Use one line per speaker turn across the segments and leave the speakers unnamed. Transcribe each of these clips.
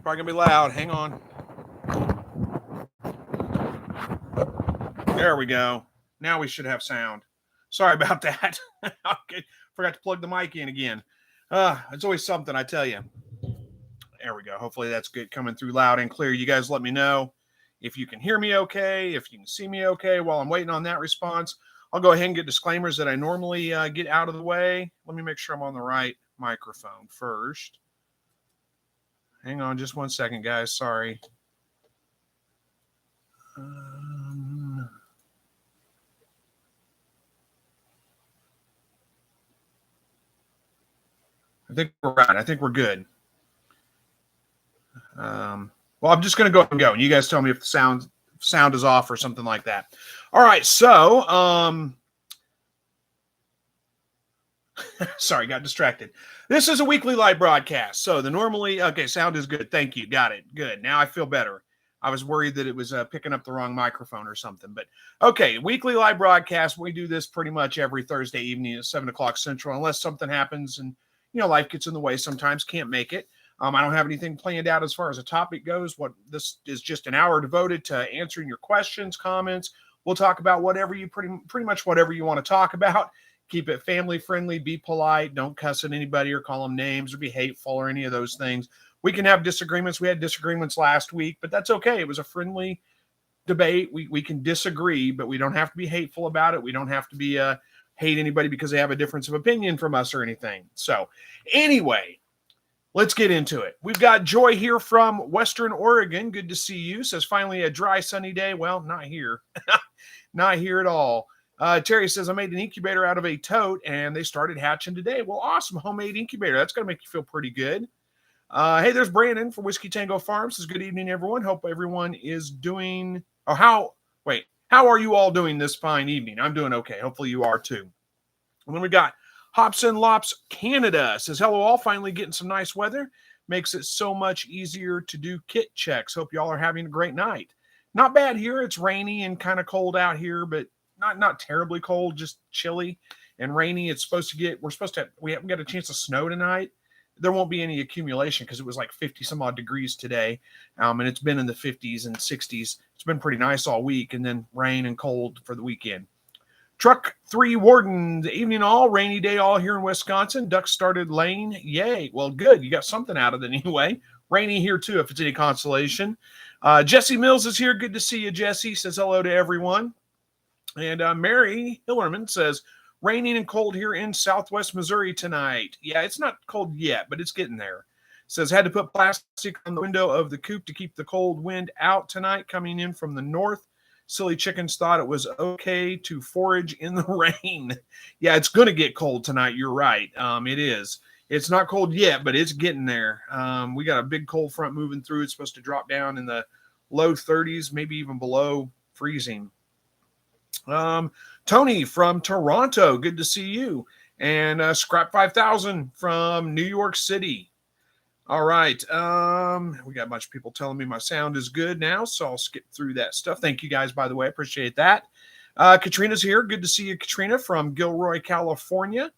probably gonna be loud. Hang on. There we go. Now we should have sound. Sorry about that. Okay. Forgot to plug the mic in again. It's always something, I tell you. There we go. Hopefully that's good, coming through loud and clear. You guys let me know if you can hear me okay, if you can see me okay. While I'm waiting on that response, I'll go ahead and get disclaimers that I normally get out of the way. Let me make sure I'm on the right microphone first. Hang on just 1 second, guys. Sorry. I think we're right. I think we're good. Well, I'm just going to go and go, and you guys tell me if the sound is off or something like that. All right, so sorry, got distracted. This is a weekly live broadcast. So okay, sound is good. Thank you. Got it. Good. Now I feel better. I was worried that it was picking up the wrong microphone or something. But okay, weekly live broadcast. We do this pretty much every Thursday evening at 7 o'clock Central, unless something happens and life gets in the way. Sometimes can't make it. I don't have anything planned out as far as a topic goes. This is just an hour devoted to answering your questions, comments. We'll talk about whatever you pretty much whatever you want to talk about. Keep it family friendly. Be polite. Don't cuss at anybody or call them names or be hateful or any of those things. We can have disagreements. We had disagreements last week, but that's okay. It was a friendly debate. We can disagree, but we don't have to be hateful about it. We don't have to be hate anybody because they have a difference of opinion from us or anything. So anyway, let's get into it. We've got Joy here from Western Oregon. Good to see you. Says finally a dry, sunny day. Well, not here. Not here at all. Terry says, I made an incubator out of a tote and they started hatching today. Well, awesome. Homemade incubator. That's going to make you feel pretty good. Hey, there's Brandon from Whiskey Tango Farms. Says, good evening, everyone. Hope everyone is doing, how are you all doing this fine evening? I'm doing okay. Hopefully you are too. And then we got Hops and Lops Canada. Says, hello all. Finally getting some nice weather. Makes it so much easier to do kit checks. Hope y'all are having a great night. Not bad here. It's rainy and kind of cold out here, but not terribly cold, just chilly and rainy. We haven't got a chance of snow tonight. There won't be any accumulation because it was like 50 some odd degrees today. And it's been in the 50s and 60s. It's been pretty nice all week, and then rain and cold for the weekend. Truck 3 Warden, evening all, rainy day all here in Wisconsin. Ducks started laying. Yay. Well, good. You got something out of it anyway. Rainy here too, if it's any consolation. Jesse Mills is here. Good to see you, Jesse. Says hello to everyone. And Mary Hillerman says, raining and cold here in Southwest Missouri tonight. Yeah, it's not cold yet, but it's getting there. Says, had to put plastic on the window of the coop to keep the cold wind out tonight coming in from the north. Silly chickens thought it was okay to forage in the rain. Yeah, it's going to get cold tonight. You're right. It is. It's not cold yet, but it's getting there. We got a big cold front moving through. It's supposed to drop down in the low 30s, maybe even below freezing. Tony from Toronto, good to see you. And Scrap 5000 from New York City. All right. We got a bunch of people telling me my sound is good now, so I'll skip through that stuff. Thank you guys, by the way. I appreciate that. Katrina's here. Good to see you, Katrina, from Gilroy, California.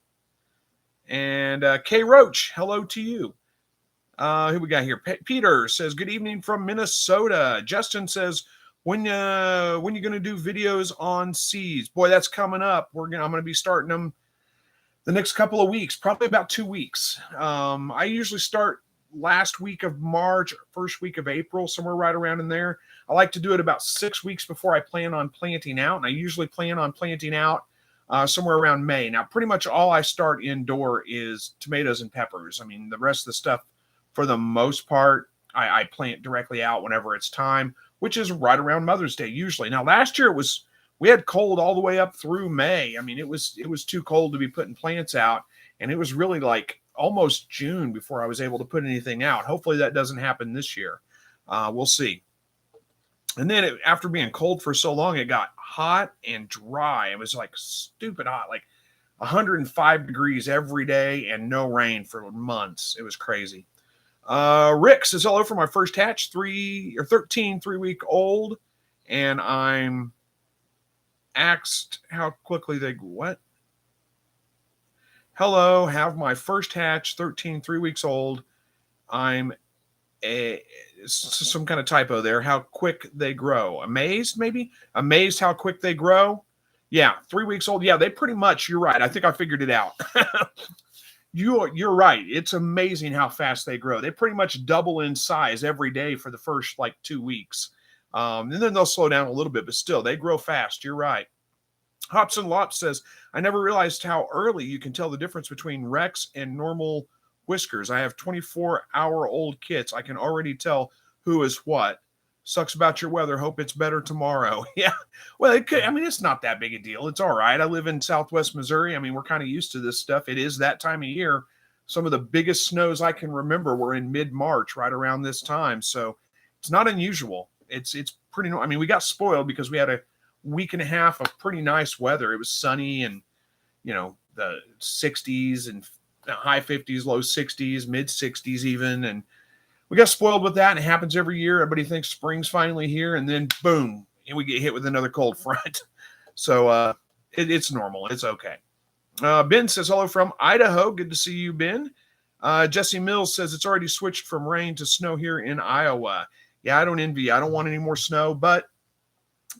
And Kay Roach, hello to you. Who we got here? Peter says, good evening from Minnesota. Justin says, when you going to do videos on seeds? Boy, that's coming up. I'm going to be starting them the next couple of weeks, probably about 2 weeks. I usually start last week of March, first week of April, somewhere right around in there. I like to do it about 6 weeks before I plan on planting out, and I usually plan on planting out somewhere around May. Now, pretty much all I start indoor is tomatoes and peppers. I mean, the rest of the stuff, for the most part, I plant directly out whenever it's time, which is right around Mother's Day usually. Now, last year we had cold all the way up through May. I mean, it was too cold to be putting plants out, and it was really like almost June before I was able to put anything out. Hopefully that doesn't happen this year. We'll see. And then after being cold for so long, it got hot and dry. It was like stupid hot, like 105 degrees every day and no rain for months. It was crazy. Rick says, hello for my first hatch, 3-week old. And I'm asked how quickly what? Hello, have my first hatch, 3 weeks old. I'm some kind of typo there. How quick they grow. Amazed, maybe? Amazed how quick they grow. Yeah, 3 weeks old. Yeah, they pretty much, you're right. I think I figured it out. You're right. It's amazing how fast they grow. They pretty much double in size every day for the first like 2 weeks. And then they'll slow down a little bit, but still they grow fast. You're right. Hops and Lops says, I never realized how early you can tell the difference between Rex and normal whiskers. I have 24-hour-old kits. I can already tell who is what. Sucks about your weather. Hope it's better tomorrow. Yeah. Well, it could. I mean, it's not that big a deal. It's all right. I live in Southwest Missouri. I mean, we're kind of used to this stuff. It is that time of year. Some of the biggest snows I can remember were in mid-March, right around this time. So it's not unusual. It's pretty. I mean, we got spoiled because we had a week and a half of pretty nice weather. It was sunny and, the 60s and high 50s, low 60s, mid 60s even. And we got spoiled with that, and it happens every year. Everybody thinks spring's finally here, and then boom, and we get hit with another cold front. So it's normal. It's okay. Ben says hello from Idaho. Good to see you, Ben. Jesse Mills says it's already switched from rain to snow here in Iowa. Yeah, I don't envy you. I don't want any more snow, but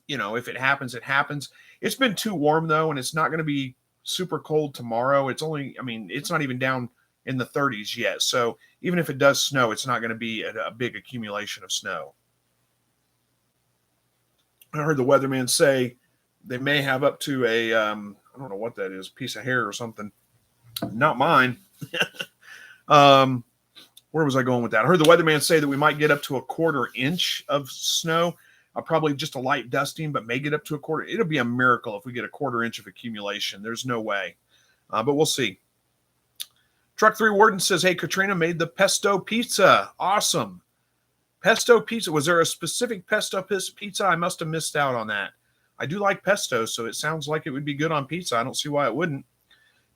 if it happens, it happens. It's been too warm though, and it's not going to be super cold tomorrow. It's not even down in the 30s yet. So even if it does snow, it's not going to be a big accumulation of snow. I heard the weatherman say they may have up to a, I don't know what that is, piece of hair or something. Not mine. Where was I going with that? I heard the weatherman say that we might get up to a 1/4 inch of snow. Probably just a light dusting, but may get up to a 1/4. It'll be a miracle if we get a 1/4 inch of accumulation. There's no way. But we'll see. Truck 3 Warden says, hey, Katrina made the pesto pizza. Awesome. Pesto pizza. Was there a specific pesto pizza? I must have missed out on that. I do like pesto, so it sounds like it would be good on pizza. I don't see why it wouldn't.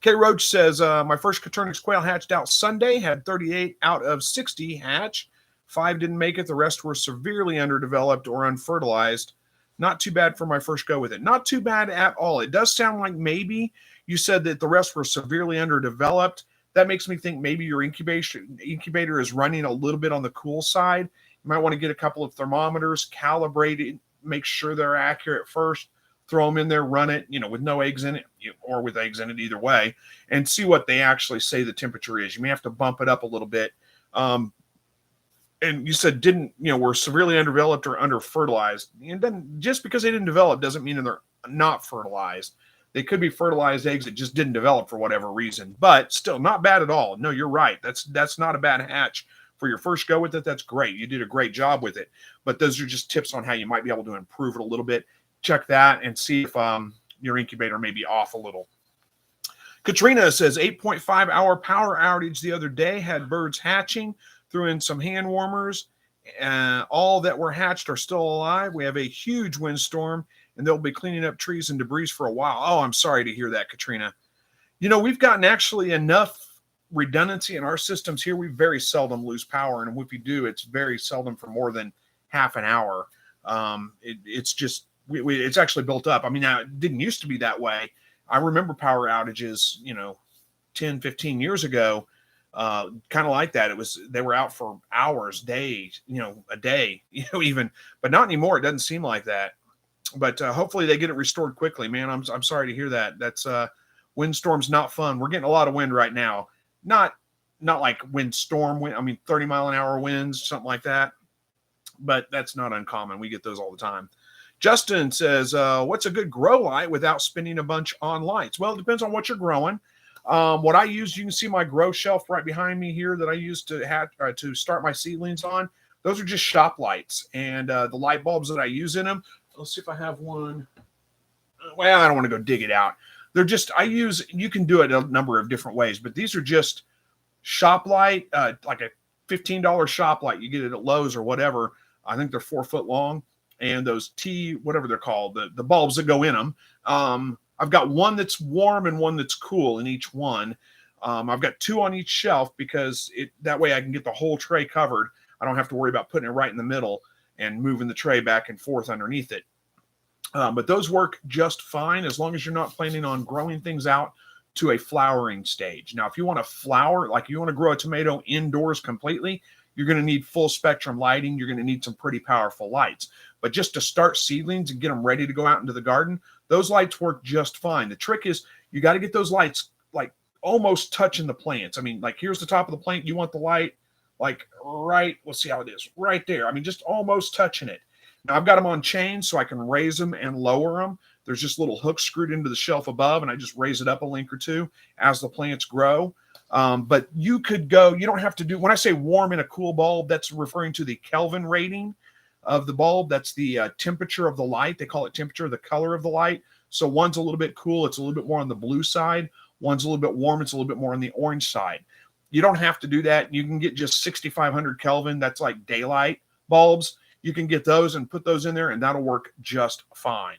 K. Roach says, my first Coturnix quail hatched out Sunday, had 38 out of 60 hatch. 5 didn't make it. The rest were severely underdeveloped or unfertilized. Not too bad for my first go with it. Not too bad at all. It does sound like maybe you said that the rest were severely underdeveloped. That makes me think maybe your incubator is running a little bit on the cool side. You might want to get a couple of thermometers, calibrate it, make sure they're accurate first, throw them in there, run it, with no eggs in it or with eggs in it, either way, and see what they actually say the temperature is. You may have to bump it up a little bit. And you said were severely underdeveloped or under-fertilized. And then just because they didn't develop doesn't mean they're not fertilized. They could be fertilized eggs that just didn't develop for whatever reason, but still not bad at all. No, you're right. That's not a bad hatch for your first go with it. That's great. You did a great job with it, but those are just tips on how you might be able to improve it a little bit. Check that and see if your incubator may be off a little. Katrina says 8.5 hour power outage the other day, had birds hatching, threw in some hand warmers. All that were hatched are still alive. We have a huge windstorm, and they'll be cleaning up trees and debris for a while. Oh, I'm sorry to hear that, Katrina. We've gotten actually enough redundancy in our systems here. We very seldom lose power, and if we do, it's very seldom for more than half an hour. It's just, it's actually built up. I mean, now it didn't used to be that way. I remember power outages, 10, 15 years ago, kind of like that. They were out for hours, days, a day, even, but not anymore. It doesn't seem like that. But hopefully they get it restored quickly, man. I'm sorry to hear that. That's windstorm's not fun. We're getting a lot of wind right now. Not like windstorm wind. I mean, 30-mile-an-hour winds, something like that. But that's not uncommon. We get those all the time. Justin says, what's a good grow light without spending a bunch on lights? Well, it depends on what you're growing. What I use, you can see my grow shelf right behind me here that I use to start my seedlings on. Those are just shop lights, and the light bulbs that I use in them. Let's see if I have one. Well, I don't want to go dig it out. They're just, you can do it a number of different ways, but these are just shop light, like a $15 shop light. You get it at Lowe's or whatever. I think they're 4 foot long, and those whatever they're called, the bulbs that go in them. I've got one that's warm and one that's cool in each one. I've got 2 on each shelf because that way I can get the whole tray covered. I don't have to worry about putting it right in the middle and moving the tray back and forth underneath it. But those work just fine as long as you're not planning on growing things out to a flowering stage. Now, if you want to flower, like you want to grow a tomato indoors completely, you're going to need full spectrum lighting. You're going to need some pretty powerful lights. But just to start seedlings and get them ready to go out into the garden, those lights work just fine. The trick is you got to get those lights like almost touching the plants. I mean, like here's the top of the plant. You want the light like right, let's see how it is, right there. I mean, just almost touching it. Now I've got them on chains so I can raise them and lower them. There's just little hooks screwed into the shelf above, and I just raise it up a link or two as the plants grow. But you could go, you don't have to do, when I say warm in a cool bulb, that's referring to the Kelvin rating of the bulb. That's the temperature of the light. They call it temperature, the color of the light. So one's a little bit cool. It's a little bit more on the blue side. One's a little bit warm. It's a little bit more on the orange side. You don't have to do that. You can get just 6,500 Kelvin. That's like daylight bulbs. You can get those and put those in there, and that'll work just fine.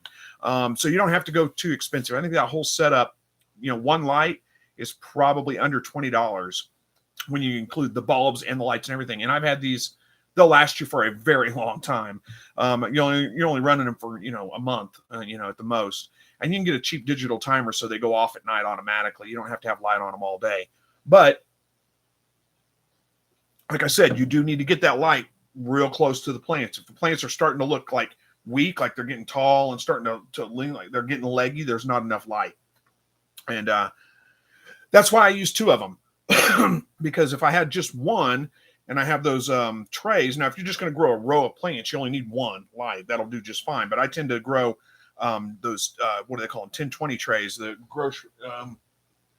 So you don't have to go too expensive. I think that whole setup, one light is probably under $20 when you include the bulbs and the lights and everything. And I've had these, they'll last you for a very long time. You're only running them for, a month, at the most. And you can get a cheap digital timer so they go off at night automatically. You don't have to have light on them all day. But like I said, you do need to get that light real close to the plants. If the plants are starting to look like weak, like they're getting tall and starting to lean, like they're getting leggy, there's not enough light. And that's why I use two of them. Because if I had just one and I have those trays, now if you're just going to grow a row of plants, you only need one light. That'll do just fine. But I tend to grow those, what do they call them? 1020 trays, the grocery.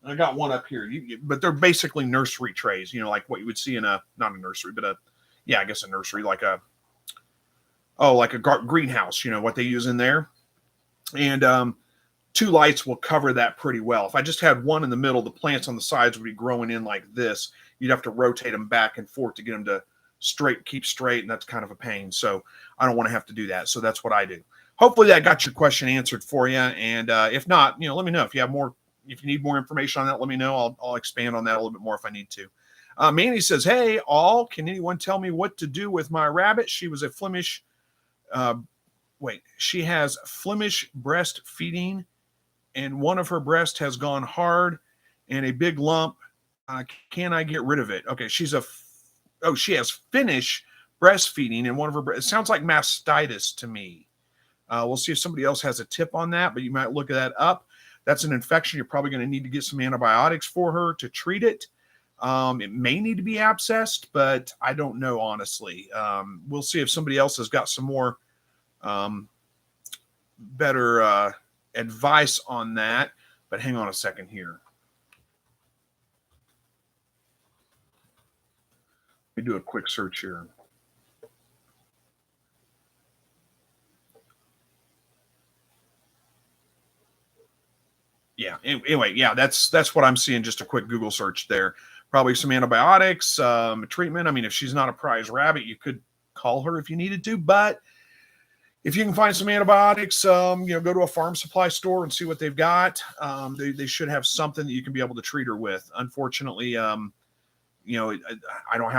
I got one up here, but they're basically nursery trays, like what you would see in not a nursery, but I guess a nursery, like a greenhouse, what they use in there. And two lights will cover that pretty well. If I just had one in the middle, the plants on the sides would be growing in like this. You'd have to rotate them back and forth to get them to keep straight, and that's kind of a pain. So I don't want to have to do that. So that's what I do. Hopefully that got your question answered for you. And if not, let me know. If you need more information on that, let me know. I'll expand on that a little bit more if I need to. Manny says, hey, can anyone tell me what to do with my rabbit? She was a Flemish, she has Flemish breastfeeding, and one of her breasts has gone hard and a big lump. Can I get rid of it? Okay, she has Finnish breastfeeding, and one of her, it sounds like mastitis to me. We'll see if somebody else has a tip on that, but you might look that up. That's an infection. You're probably going to need to get some antibiotics for her to treat it. It may need to be abscessed, but I don't know, honestly. We'll see if somebody else has got some more better advice on that. But hang on a second here. Let me do a quick search here. Yeah. Anyway, yeah, that's what I'm seeing. Just a quick Google search there. Probably some antibiotics, treatment. I mean, if she's not a prize rabbit, you could call her if you needed to. But if you can find some antibiotics, go to a farm supply store and see what they've got. They should have something that you can be able to treat her with. Unfortunately, I don't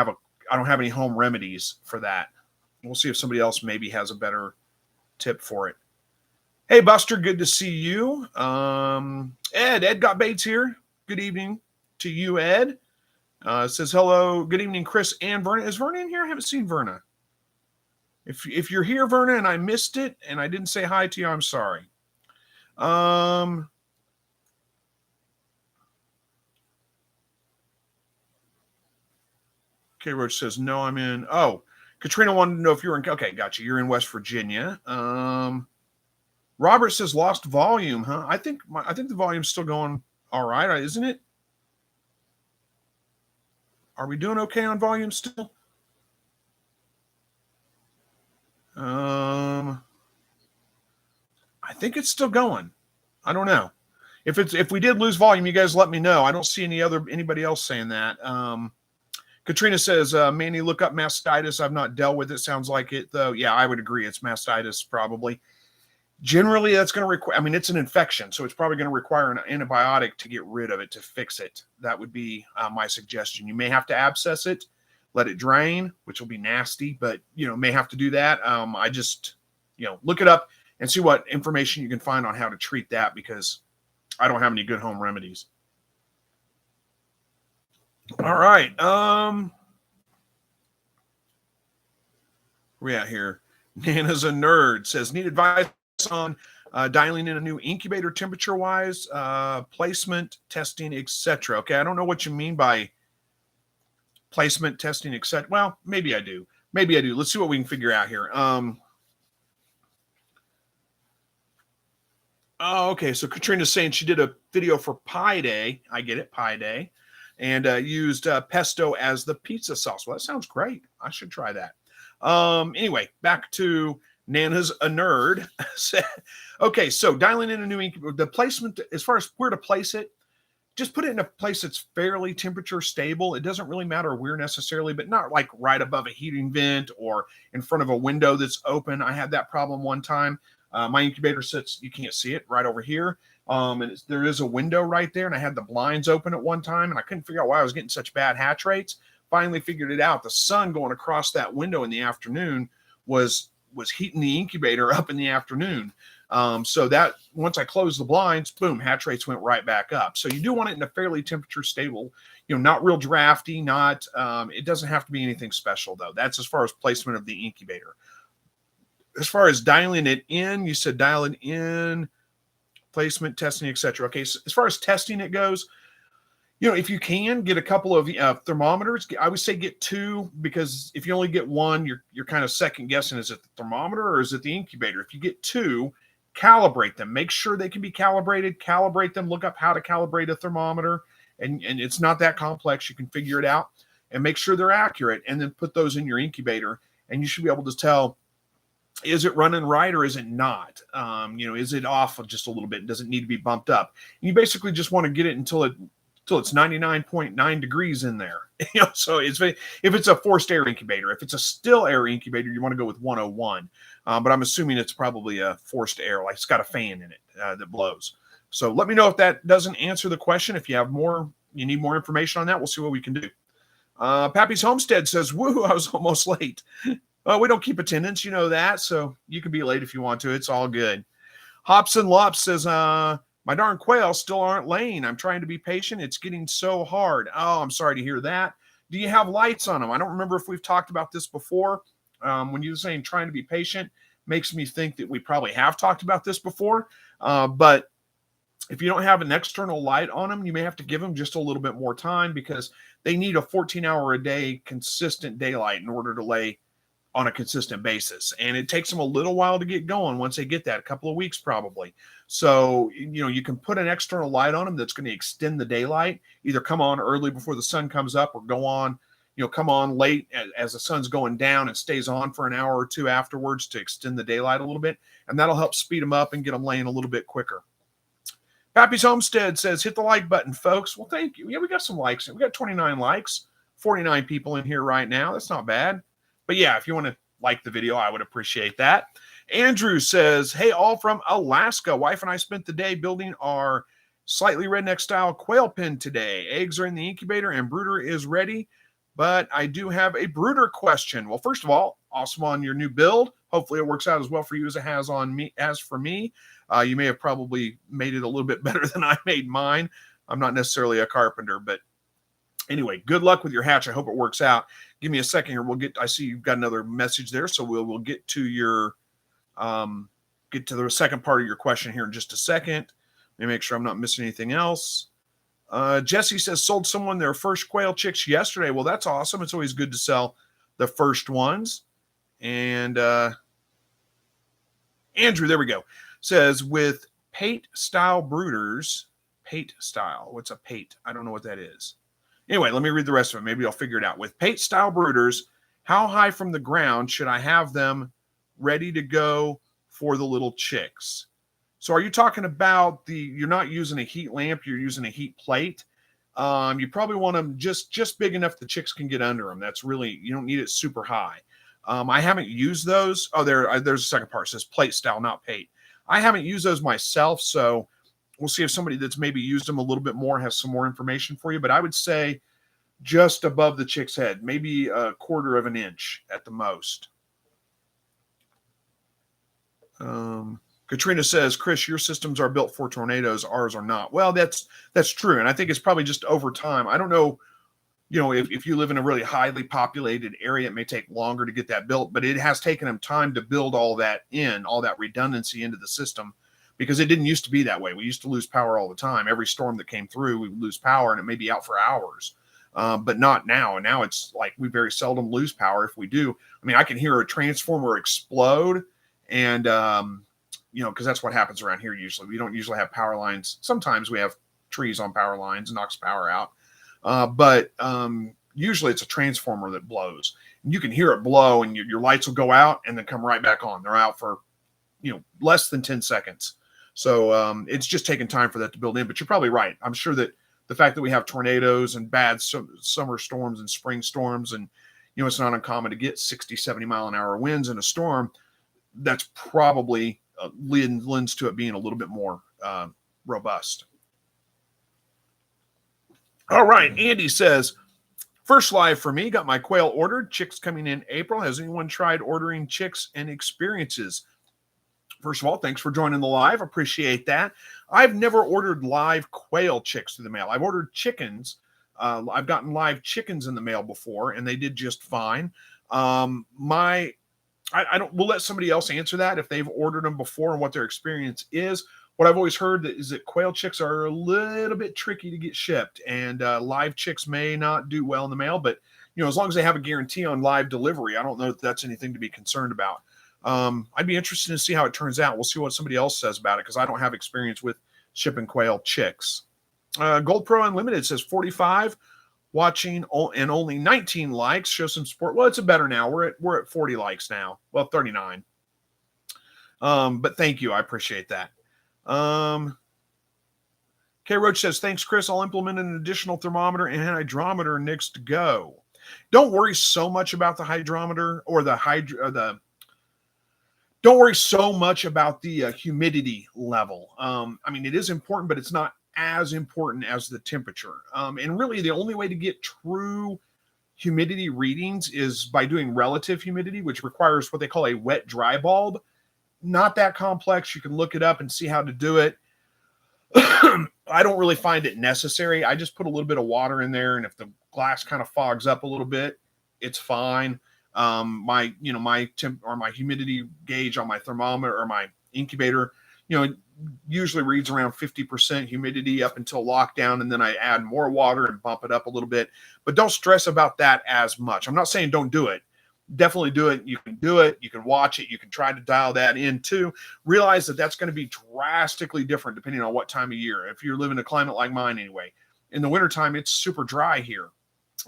have any home remedies for that. We'll see if somebody else maybe has a better tip for it. Hey, Buster, good to see you. Ed Got Bates here. Good evening to you, Ed. Says hello. Good evening, Chris and Verna. Is Verna in here? I haven't seen Verna. If you're here, Verna, and I missed it and I didn't say hi to you, I'm sorry. K. Roach says, no, I'm in. Oh, Katrina wanted to know if you're in. Okay, gotcha. You're in West Virginia. Robert says lost volume, huh? I think the volume's still going all right, isn't it? Are we doing okay on volume still? I think it's still going. I don't know. If we did lose volume, you guys let me know. I don't see anybody else saying that. Katrina says, Manny, look up mastitis. I've not dealt with it. Sounds like it, though. Yeah, I would agree. It's mastitis, probably. Generally, that's going to require, it's an infection, so it's probably going to require an antibiotic to get rid of it, to fix it. That would be my suggestion. You may have to abscess it, let it drain, which will be nasty, but, may have to do that. I just, look it up and see what information you can find on how to treat that, because I don't have any good home remedies. All right. Where we at here? Nana's a nerd says, need advice on dialing in a new incubator temperature wise, placement, testing, etc. Okay, I don't know what you mean by placement, testing, etc. Well, maybe I do. Maybe I do. Let's see what we can figure out here. Oh, okay. So Katrina's saying she did a video for Pi Day. I get it, Pi Day, and used pesto as the pizza sauce. Well, that sounds great. I should try that. Anyway, back to Nana's a nerd. Okay, so dialing in a new incubator, the placement as far as where to place it, just put it in a place that's fairly temperature stable. It doesn't really matter where necessarily, but not like right above a heating vent or in front of a window that's open. I had that problem one time. My incubator sits, you can't see it, right over here. And there is a window right there, and I had the blinds open at one time, and I couldn't figure out why I was getting such bad hatch rates. Finally figured it out. The sun going across that window in the afternoon was heating the incubator up in the afternoon. So that once I closed the blinds, boom, hatch rates went right back up. So you do want it in a fairly temperature stable, not real drafty, not, it doesn't have to be anything special though. That's as far as placement of the incubator. As far as dialing it in, you said dial it in, placement, testing, etc. Okay, so as far as testing it goes, if you can get a couple of thermometers, I would say get two, because if you only get one, you're kind of second guessing, is it the thermometer or is it the incubator? If you get two, calibrate them, make sure they can be calibrated, calibrate them, look up how to calibrate a thermometer, and it's not that complex. You can figure it out and make sure they're accurate, and then put those in your incubator, and you should be able to tell, is it running right or is it not? Is it off just a little bit? Does it need to be bumped up? And you basically just want to get it until it's 99.9 degrees in there. So if it's a forced air incubator, if it's a still air incubator, you want to go with 101. But I'm assuming it's probably a forced air, like it's got a fan in it that blows. So let me know if that doesn't answer the question. If you have more, you need more information on that, we'll see what we can do. Pappy's Homestead says, woo, I was almost late. We don't keep attendance, you know that, so you can be late if you want to. It's all good. Hops and Lops says, my darn quail still aren't laying. I'm trying to be patient. It's getting so hard. Oh, I'm sorry to hear that. Do you have lights on them? I don't remember if we've talked about this before. When you were saying trying to be patient, makes me think that we probably have talked about this before. But if you don't have an external light on them, you may have to give them just a little bit more time, because they need a 14-hour-a-day consistent daylight in order to lay on a consistent basis. And it takes them a little while to get going once they get that, a couple of weeks probably. So, you can put an external light on them that's going to extend the daylight, either come on early before the sun comes up, or go on, come on late as the sun's going down and stays on for an hour or two afterwards to extend the daylight a little bit. And that'll help speed them up and get them laying a little bit quicker. Pappy's Homestead says, hit the like button, folks. Well, thank you. Yeah, we got some likes. We got 29 likes, 49 people in here right now. That's not bad. But yeah, if you want to like the video, I would appreciate that. Andrew says, hey, all from Alaska. Wife and I spent the day building our slightly redneck style quail pen today. Eggs are in the incubator and brooder is ready. But I do have a brooder question. Well, first of all, awesome on your new build. Hopefully it works out as well for you as it has on me. As for me, you may have probably made it a little bit better than I made mine. I'm not necessarily a carpenter, but anyway, good luck with your hatch. I hope it works out. Give me a second here. I see you've got another message there, so we'll get to your get to the second part of your question here in just a second. Let me make sure I'm not missing anything else. Jesse says, sold someone their first quail chicks yesterday. Well, that's awesome. It's always good to sell the first ones. And Andrew, there we go, says, with pate style brooders, pate style. What's a pate? I don't know what that is. Anyway, let me read the rest of it. Maybe I'll figure it out. With pate style brooders, how high from the ground should I have them ready to go for the little chicks? So are you talking about you're not using a heat lamp, you're using a heat plate? You probably want them just big enough the chicks can get under them. That's really, you don't need it super high. I haven't used those. Oh, there's a second part. It says plate style, not pate. I haven't used those myself, so we'll see if somebody that's maybe used them a little bit more has some more information for you. But I would say just above the chick's head, maybe a quarter of an inch at the most. Katrina says, Chris, your systems are built for tornadoes. Ours are not. Well, that's true. And I think it's probably just over time. I don't know if you live in a really highly populated area, it may take longer to get that built, but it has taken them time to build all that redundancy into the system, because it didn't used to be that way. We used to lose power all the time. Every storm that came through, we would lose power, and it may be out for hours. But not now. And now it's like we very seldom lose power. If we do, I mean, I can hear a transformer explode, and because that's what happens around here usually. We don't usually have power lines. Sometimes we have trees on power lines and knocks power out. But usually it's a transformer that blows. And you can hear it blow, and your lights will go out and then come right back on. They're out for, less than 10 seconds. So it's just taking time for that to build in. But you're probably right. I'm sure that the fact that we have tornadoes and bad summer storms and spring storms, and, it's not uncommon to get 60, 70 mile an hour winds in a storm, that's probably lends to it being a little bit more robust. All right. Andy says, first live for me, got my quail ordered. Chicks coming in April. Has anyone tried ordering chicks and experiences? First of all, thanks for joining the live. Appreciate that. I've never ordered live quail chicks through the mail. I've ordered chickens. I've gotten live chickens in the mail before, and they did just fine. We'll let somebody else answer that if they've ordered them before and what their experience is. What I've always heard is that quail chicks are a little bit tricky to get shipped, and live chicks may not do well in the mail. But as long as they have a guarantee on live delivery, I don't know if that's anything to be concerned about. I'd be interested to see how it turns out. We'll see what somebody else says about it, because I don't have experience with shipping quail chicks. Gold Pro Unlimited says 45 watching and only 19 likes. Show some support. Well, it's better now. We're at 40 likes now. Well, 39. But thank you. I appreciate that. K Roach says, thanks, Chris. I'll implement an additional thermometer and hydrometer next to go. Don't worry so much about the hydrometer or don't worry so much about the humidity level. It is important, but it's not as important as the temperature. And really the only way to get true humidity readings is by doing relative humidity, which requires what they call a wet dry bulb. Not that complex. You can look it up and see how to do it. I don't really find it necessary. I just put a little bit of water in there, and if the glass kind of fogs up a little bit, it's fine. My humidity gauge on my thermometer or my incubator, usually reads around 50% humidity up until lockdown, and then I add more water and bump it up a little bit. But don't stress about that as much. I'm not saying don't do it. Definitely do it. You can do it. You can watch it. You can try to dial that in too. Realize that that's going to be drastically different depending on what time of year. If you're living in a climate like mine anyway, in the wintertime, it's super dry here.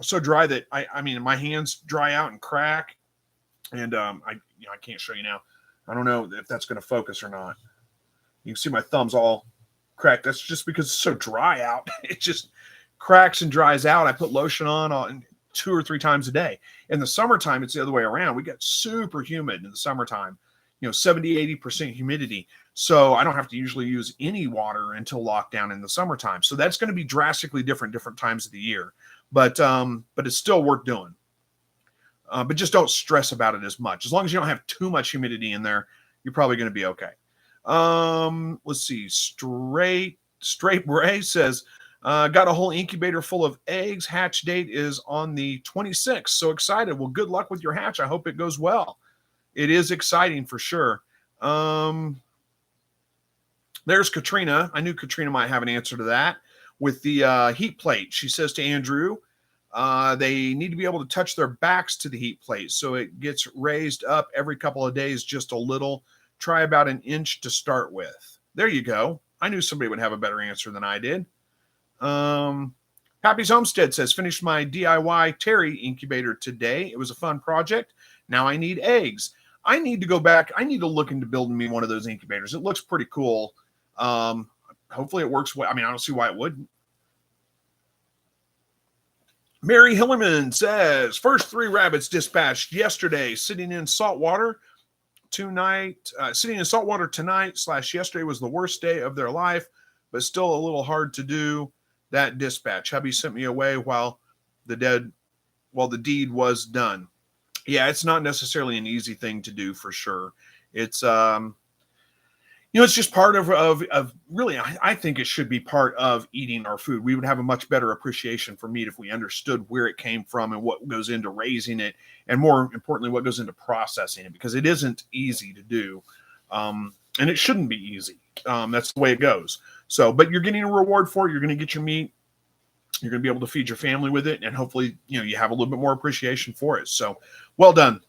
So dry that my hands dry out and crack. And I can't show you now. I don't know if that's going to focus or not. You can see my thumbs all cracked. That's just because it's so dry out. It just cracks and dries out. I put lotion on 2 or 3 times a day. In the summertime, it's the other way around. We get super humid in the summertime, 70, 80% humidity. So I don't have to usually use any water until lockdown in the summertime. So that's going to be drastically different times of the year. But it's still worth doing. But just don't stress about it as much. As long as you don't have too much humidity in there, you're probably going to be okay. Let's see. Straight Bray says, got a whole incubator full of eggs. Hatch date is on the 26th. So excited. Well, good luck with your hatch. I hope it goes well. It is exciting for sure. There's Katrina. I knew Katrina might have an answer to that with the heat plate. She says to Andrew, they need to be able to touch their backs to the heat plate. So it gets raised up every couple of days, just a little. Try about an inch to start with. There you go. I knew somebody would have a better answer than I did. Happy's Homestead says, finished my DIY Terry incubator today. It was a fun project. Now I need eggs. I need to go back. I need to look into building me one of those incubators. It looks pretty cool. Hopefully it works well. I don't see why it wouldn't. Mary Hillerman says, first 3 rabbits dispatched yesterday, sitting in saltwater tonight. Yesterday was the worst day of their life, but still a little hard to do that dispatch. Hubby sent me away while the deed was done. Yeah, it's not necessarily an easy thing to do for sure. It's It's just part of really, I think it should be part of eating our food. We would have a much better appreciation for meat if we understood where it came from and what goes into raising it, and more importantly, what goes into processing it, because it isn't easy to do. And it shouldn't be easy. That's the way it goes. So, but you're getting a reward for it. You're going to get your meat. You're going to be able to feed your family with it, and hopefully, you have a little bit more appreciation for it. So, well done.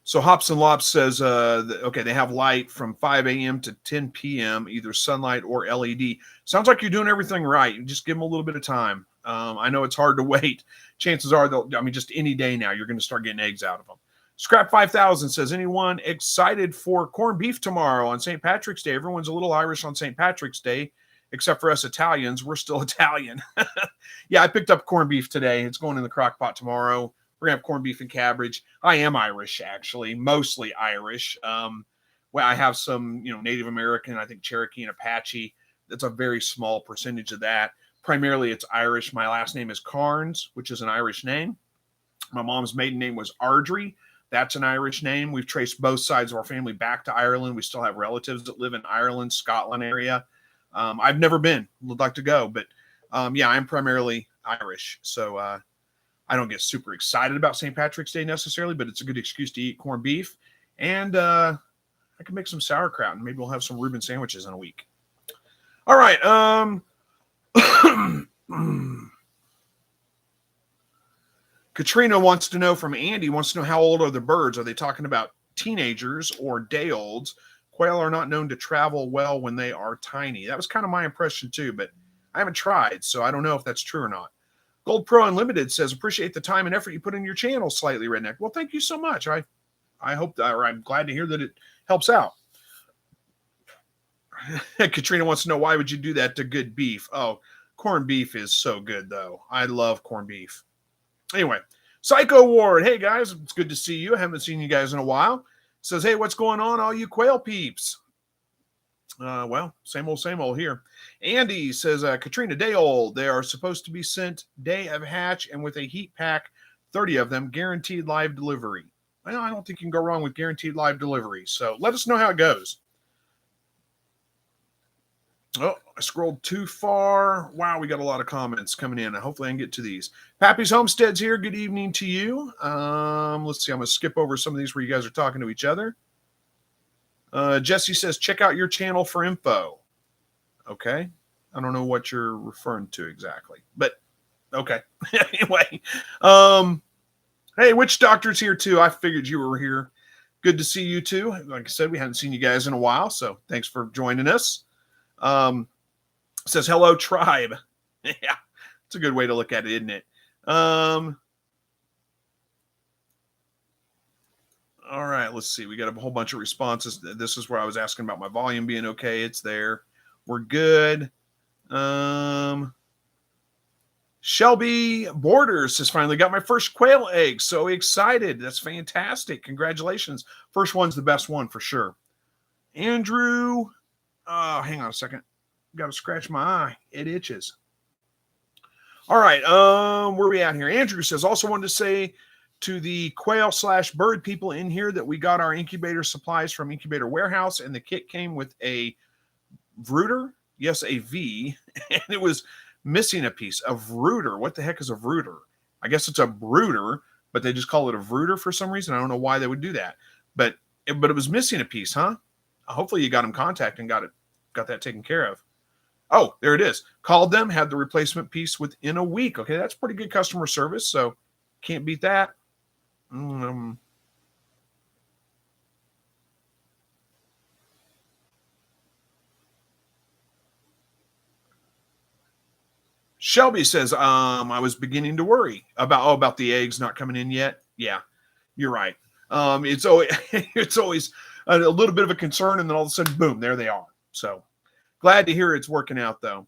So Hops and Lops says, okay, they have light from 5 a.m. to 10 p.m., either sunlight or LED. Sounds like you're doing everything right. You just give them a little bit of time. I know it's hard to wait. Chances are, just any day now, you're going to start getting eggs out of them. Scrap 5000 says, anyone excited for corned beef tomorrow on St. Patrick's Day? Everyone's a little Irish on St. Patrick's Day, except for us Italians. We're still Italian. Yeah, I picked up corned beef today. It's going in the crock pot tomorrow. We're going to have corned beef and cabbage. I am Irish, actually, mostly Irish. Well, I have some, Native American, I think Cherokee and Apache. That's a very small percentage of that. Primarily, it's Irish. My last name is Carnes, which is an Irish name. My mom's maiden name was Ardrey. That's an Irish name. We've traced both sides of our family back to Ireland. We still have relatives that live in Ireland, Scotland area. I've never been. Would like to go, but yeah, I'm primarily Irish. So I don't get super excited about St. Patrick's Day necessarily, but it's a good excuse to eat corned beef. And I can make some sauerkraut, and maybe we'll have some Reuben sandwiches in a week. All right. Katrina wants to know from Andy, wants to know how old are the birds? Are they talking about teenagers or day-olds? Quail are not known to travel well when they are tiny. That was kind of my impression too, but I haven't tried, so I don't know if that's true or not. Gold Pro Unlimited says, appreciate the time and effort you put in your channel, Slightly Redneck. Well, thank you so much. I hope that, or I'm glad to hear that it helps out. Katrina wants to know, why would you do that to good beef? Oh, corned beef is so good, though. I love corned beef. Anyway, Psycho Ward. Hey, guys, it's good to see you. I haven't seen you guys in a while. Says, hey, what's going on, all you quail peeps? Well, same old here. Andy says, Katrina, day old. They are supposed to be sent day of hatch and with a heat pack, 30 of them, guaranteed live delivery. Well, I don't think you can go wrong with guaranteed live delivery. So let us know how it goes. Oh, I scrolled too far. Wow, we got a lot of comments coming in. Hopefully I can get to these. Pappy's Homestead's here. Good evening to you. Let's see. I'm going to skip over some of these where you guys are talking to each other. Jesse says, check out your channel for info. Okay. I don't know what you're referring to exactly, but okay. Anyway, hey, Witch Doctor's here too. I figured you were here. Good to see you too. Like I said, we haven't seen you guys in a while, so thanks for joining us. Says, hello, tribe. Yeah, it's a good way to look at it, isn't it? All right, let's see. We got a whole bunch of responses. This is where I was asking about my volume being okay. It's there. We're good. Shelby Borders has finally got my first quail egg. So excited. That's fantastic. Congratulations. First one's the best one for sure. Andrew, hang on a second. Got to scratch my eye. It itches. All right. Where are we at here? Andrew says, also wanted to say to the quail/bird people in here that we got our incubator supplies from Incubator Warehouse, and the kit came with a Vrooter. Yes, a V. And it was missing a piece. A Vrooter. What the heck is a Vrooter? I guess it's a brooder, but they just call it a Vrooter for some reason. I don't know why they would do that. But it was missing a piece, huh? Hopefully you got them contact and got that taken care of. Oh, there it is. Called them, had the replacement piece within a week. Okay, that's pretty good customer service, so can't beat that. Shelby says, I was beginning to worry about the eggs not coming in yet. Yeah, you're right. It's always a little bit of a concern, and then all of a sudden, boom, there they are. So glad to hear it's working out, though.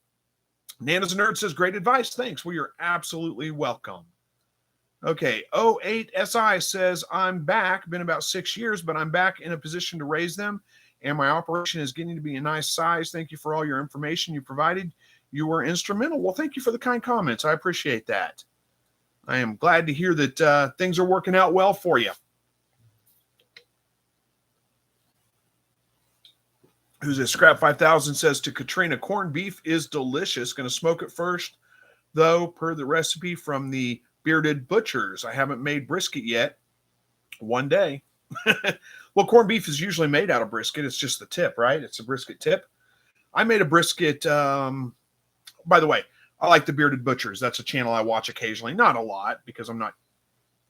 Nana's a Nerd says, great advice. Thanks. Well, you're absolutely welcome. Okay. 08SI says, I'm back. Been about 6 years, but I'm back in a position to raise them, and my operation is getting to be a nice size. Thank you for all your information you provided. You were instrumental. Well, thank you for the kind comments. I appreciate that. I am glad to hear that things are working out well for you. Who's this? Scrap 5000 says to Katrina, corned beef is delicious. Going to smoke it first, though, per the recipe from the Bearded Butchers. I haven't made brisket yet. One day. Well, corned beef is usually made out of brisket. It's just the tip, right? It's a brisket tip. I made a brisket. By the way, I like the Bearded Butchers. That's a channel I watch occasionally. Not a lot because I'm not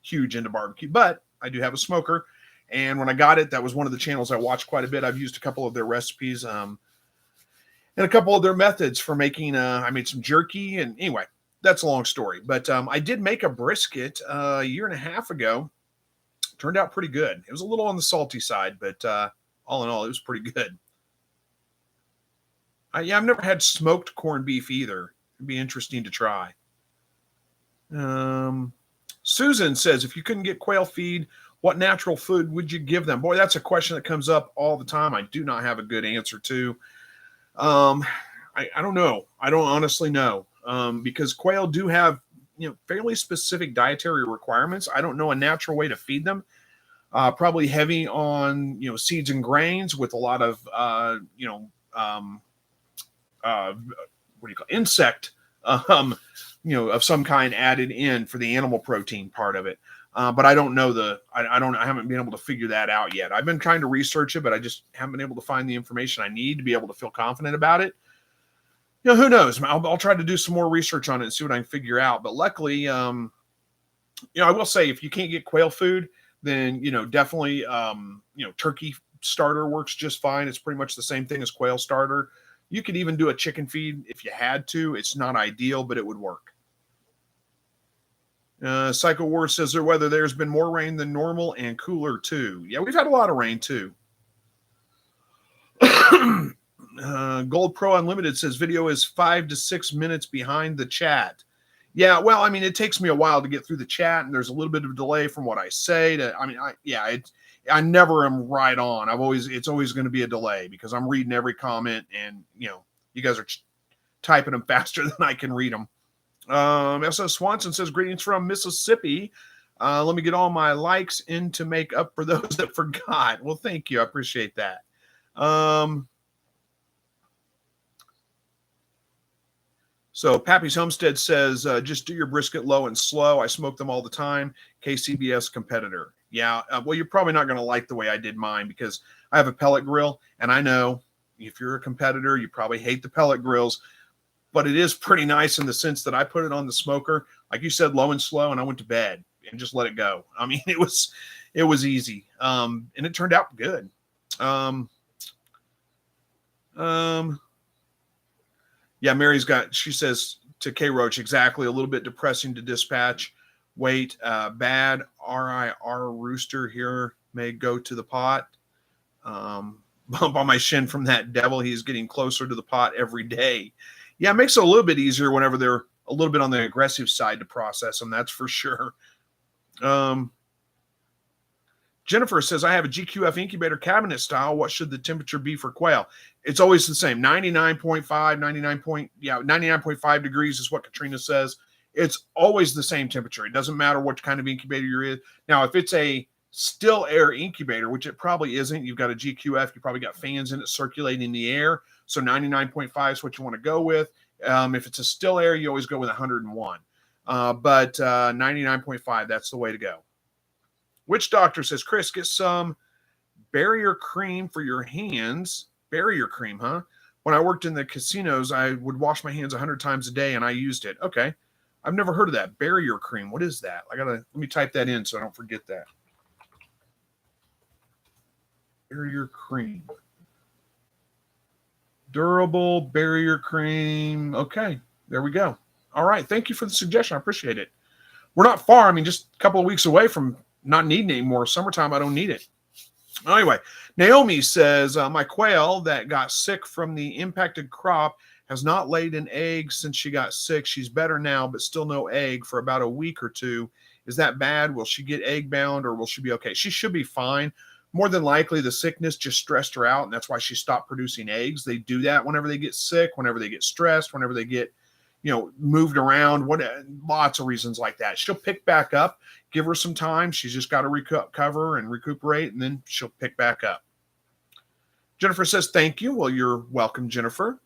huge into barbecue, but I do have a smoker. And when I got it, that was one of the channels I watched quite a bit. I've used a couple of their recipes and a couple of their methods for making. I made some jerky, and anyway, that's a long story. But I did make a brisket a year and a half ago. Turned out pretty good. It was a little on the salty side, but all in all, it was pretty good. Yeah, I've never had smoked corned beef either. It'd be interesting to try. Susan says, if you couldn't get quail feed, what natural food would you give them? Boy, that's a question that comes up all the time. I do not have a good answer to. I don't know. I don't honestly know because quail do have fairly specific dietary requirements. I don't know a natural way to feed them. Probably heavy on seeds and grains with a lot of what do you call it? Insect of some kind added in for the animal protein part of it. But I don't know I haven't been able to figure that out yet. I've been trying to research it, but I just haven't been able to find the information I need to be able to feel confident about it. Who knows? I'll try to do some more research on it and see what I can figure out. But luckily, I will say if you can't get quail food, then, definitely, turkey starter works just fine. It's pretty much the same thing as quail starter. You could even do a chicken feed if you had to. It's not ideal, but it would work. Psycho War says their weather there's been more rain than normal and cooler too. Yeah, we've had a lot of rain too. Gold Pro Unlimited says video is 5 to 6 minutes behind the chat. Yeah, well, I mean, it takes me a while to get through the chat, and there's a little bit of delay from what I say. I never am right on. It's always going to be a delay because I'm reading every comment, and you guys are typing them faster than I can read them. S.S. Swanson says greetings from Mississippi. Let me get all my likes in to make up for those that forgot. Well, thank you. I appreciate that. So Pappy's Homestead says, just do your brisket low and slow. I smoke them all the time. KCBS competitor. Yeah, well, you're probably not going to like the way I did mine because I have a pellet grill. And I know if you're a competitor, you probably hate the pellet grills. But it is pretty nice in the sense that I put it on the smoker, like you said, low and slow, and I went to bed and just let it go. I mean, it was easy. And it turned out good. Yeah, she says to K Roach, exactly, a little bit depressing to dispatch. Wait, bad RIR rooster here may go to the pot. Bump on my shin from that devil. He's getting closer to the pot every day. Yeah, it makes it a little bit easier whenever they're a little bit on the aggressive side to process them. That's for sure. Jennifer says, I have a GQF incubator cabinet style. What should the temperature be for quail? It's always the same. 99.5 degrees is what Katrina says. It's always the same temperature. It doesn't matter what kind of incubator you're in. Now, if it's a still air incubator, which it probably isn't, you've got a GQF, you probably got fans in it circulating the air. So 99.5 is what you want to go with. If it's a still air, you always go with 101. But 99.5, that's the way to go. Witch Doctor says, Chris, get some barrier cream for your hands. Barrier cream, huh? When I worked in the casinos, I would wash my hands 100 times a day, and I used it. Okay. I've never heard of that. Barrier cream. What is that? Let me type that in so I don't forget that. Barrier cream. Durable barrier cream. Okay. There we go. All right. Thank you for the suggestion. I appreciate it. We're not far. I mean, just a couple of weeks away from not needing it anymore. Summertime, I don't need it. Anyway, Naomi says, my quail that got sick from the impacted crop has not laid an egg since she got sick. She's better now, but still no egg for about a week or two. Is that bad? Will she get egg bound or will she be okay? She should be fine. More than likely, the sickness just stressed her out, and that's why she stopped producing eggs. They do that whenever they get sick, whenever they get stressed, whenever they get, moved around, lots of reasons like that. She'll pick back up. Give her some time. She's just got to recover and recuperate, and then she'll pick back up. Jennifer says, thank you. Well, you're welcome, Jennifer.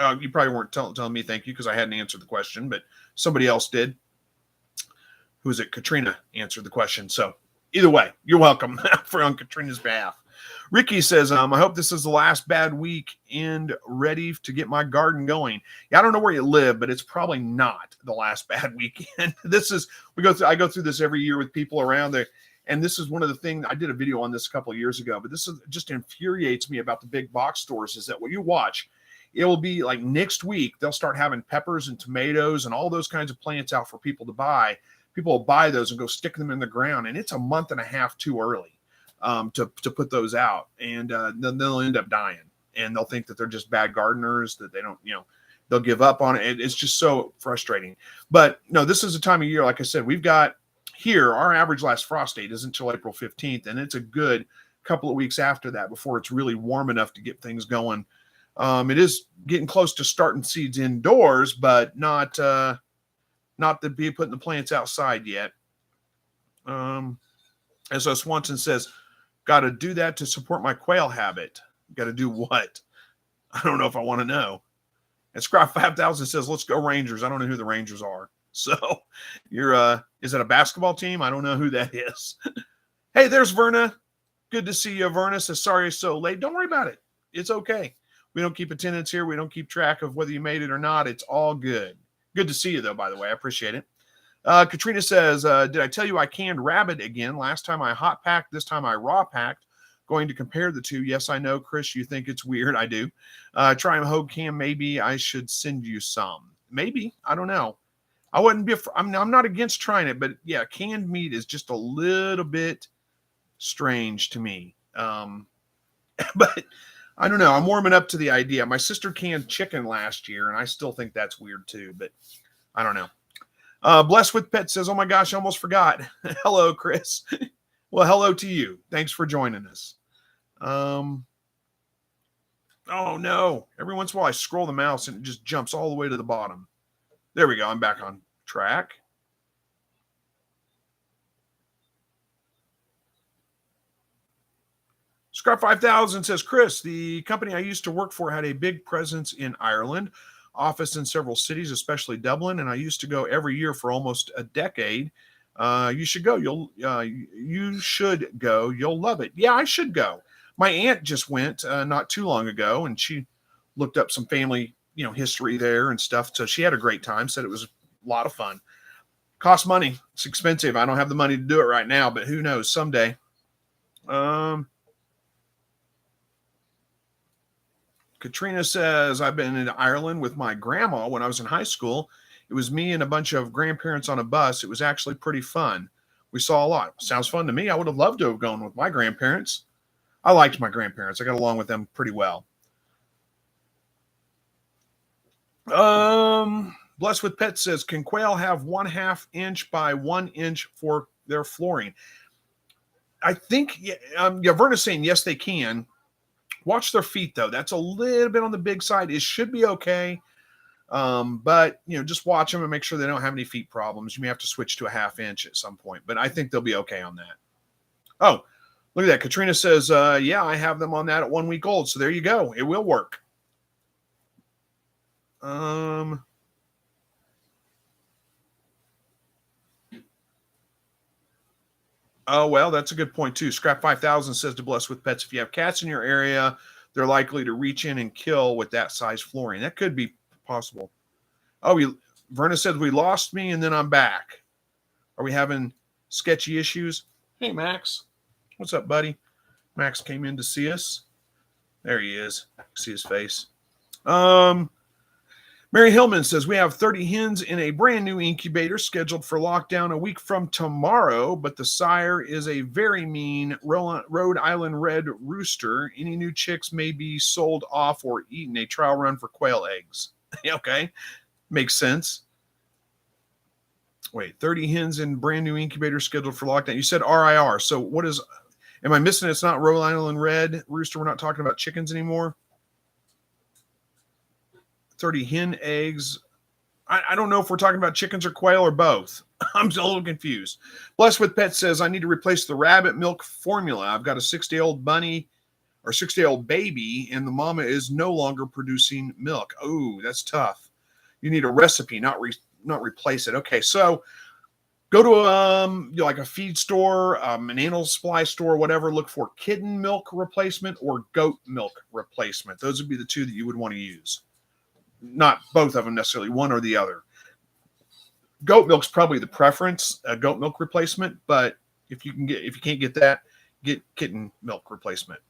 You probably weren't telling me thank you because I hadn't answered the question, but somebody else did. Who is it? Katrina answered the question. So either way, you're welcome on Katrina's behalf. Ricky says, I hope this is the last bad week and ready to get my garden going. Yeah, I don't know where you live, but it's probably not the last bad weekend. I go through this every year with people around there. And this is one of the things, I did a video on this a couple of years ago, but this just infuriates me about the big box stores is that what you watch, it will be like next week, they'll start having peppers and tomatoes and all those kinds of plants out for people to buy. People will buy those and go stick them in the ground. And it's a month and a half too early to put those out. And then they'll end up dying. And they'll think that they're just bad gardeners, that they don't, they'll give up on it. It's just so frustrating. But no, this is a time of year, like I said, we've got here, our average last frost date isn't until April 15th. And it's a good couple of weeks after that before it's really warm enough to get things going. It is getting close to starting seeds indoors, but not to be putting the plants outside yet. As Swanson says, got to do that to support my quail habit. Got to do what? I don't know if I want to know. And Scrap 5000 says, let's go Rangers. I don't know who the Rangers are. So is it a basketball team? I don't know who that is. Hey, there's Verna. Good to see you. Verna says, sorry it's so late. Don't worry about it. It's okay. We don't keep attendance here. We don't keep track of whether you made it or not. It's all good. Good to see you, though, by the way. I appreciate it. Katrina says, did I tell you I canned rabbit again? Last time I hot packed, this time I raw packed. Going to compare the two. Yes, I know, Chris, you think it's weird. I do. Try them Hogue Cam. Maybe I should send you some. Maybe. I don't know. I wouldn't be. I'm not against trying it, but yeah, canned meat is just a little bit strange to me. But I don't know. I'm warming up to the idea. My sister canned chicken last year, and I still think that's weird too, but I don't know. Blessed with Pet says, oh my gosh, I almost forgot. Hello, Chris. Well, hello to you. Thanks for joining us. Oh no. Every once in a while I scroll the mouse and it just jumps all the way to the bottom. There we go. I'm back on track. Scrap 5000 says, Chris, the company I used to work for had a big presence in Ireland, office in several cities, especially Dublin, and I used to go every year for almost a decade. You should go. You should go. You'll love it. Yeah, I should go. My aunt just went not too long ago, and she looked up some family, history there and stuff. So she had a great time. Said it was a lot of fun. Costs money. It's expensive. I don't have the money to do it right now, but who knows? Someday. Katrina says, I've been in Ireland with my grandma when I was in high school. It was me and a bunch of grandparents on a bus. It was actually pretty fun. We saw a lot. Sounds fun to me. I would have loved to have gone with my grandparents. I liked my grandparents. I got along with them pretty well. Blessed with Pet says, can quail have 1/2 inch by 1 inch for their flooring? I think, Verna's saying yes, they can. Watch their feet, though. That's a little bit on the big side. It should be okay. But, just watch them and make sure they don't have any feet problems. You may have to switch to a 1/2 inch at some point, but I think they'll be okay on that. Oh, look at that. Katrina says, yeah, I have them on that at 1 week old. So there you go. It will work. Oh, well, that's a good point, too. Scrap 5000 says to Bless with Pets, if you have cats in your area, they're likely to reach in and kill with that size flooring. That could be possible. Oh, Verna said, we lost me, and then I'm back. Are we having sketchy issues? Hey, Max. What's up, buddy? Max came in to see us. There he is. See his face. Mary Hillman says, we have 30 hens in a brand new incubator scheduled for lockdown a week from tomorrow, but the sire is a very mean Rhode Island red rooster. Any new chicks may be sold off or eaten. A trial run for quail eggs. Okay. Makes sense. Wait, 30 hens in brand new incubator scheduled for lockdown. You said RIR. So what is, am I missing? It's not Rhode Island red rooster. We're not talking about chickens anymore. 30 hen eggs I don't know if we're talking about chickens or quail or both. I'm a little confused. Blessed with Pet says, I need to replace the rabbit milk formula. I've got a 6-day-old bunny or 6-day-old baby, and the mama is no longer producing milk. Oh, that's tough. You need a recipe, not replace it. Okay, so go to like a feed store, an animal supply store, whatever. Look for kitten milk replacement or goat milk replacement. Those would be the two that you would want to use. Not both of them necessarily, one or the other. Goat milk's probably the preference, goat milk replacement. But if you can't get that, get kitten milk replacement.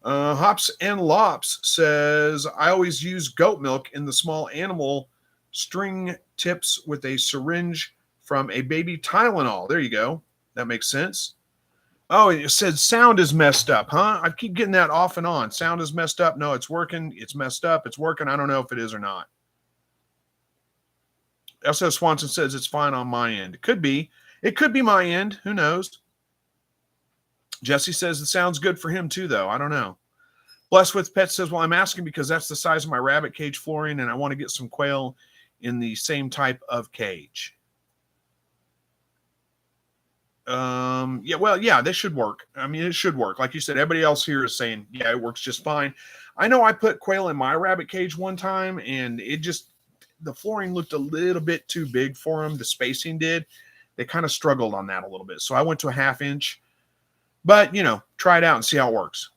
Hops and Lops says, I always use goat milk in the small animal string tips with a syringe from a baby Tylenol. There you go. That makes sense. Oh, it said sound is messed up, huh? I keep getting that off and on. Sound is messed up. No, it's working. It's messed up. It's working. I don't know if it is or not. S.S. Swanson says it's fine on my end. It could be. It could be my end. Who knows? Jesse says it sounds good for him too, though. I don't know. Blessed with Pet says, well, I'm asking because that's the size of my rabbit cage flooring, and I want to get some quail in the same type of cage. Yeah, they should work. I mean, it should work. Like you said, everybody else here is saying, yeah, it works just fine. I know I put quail in my rabbit cage one time, and the flooring looked a little bit too big for them. The spacing did. They kind of struggled on that a little bit. So I went to a 1/2 inch, but try it out and see how it works.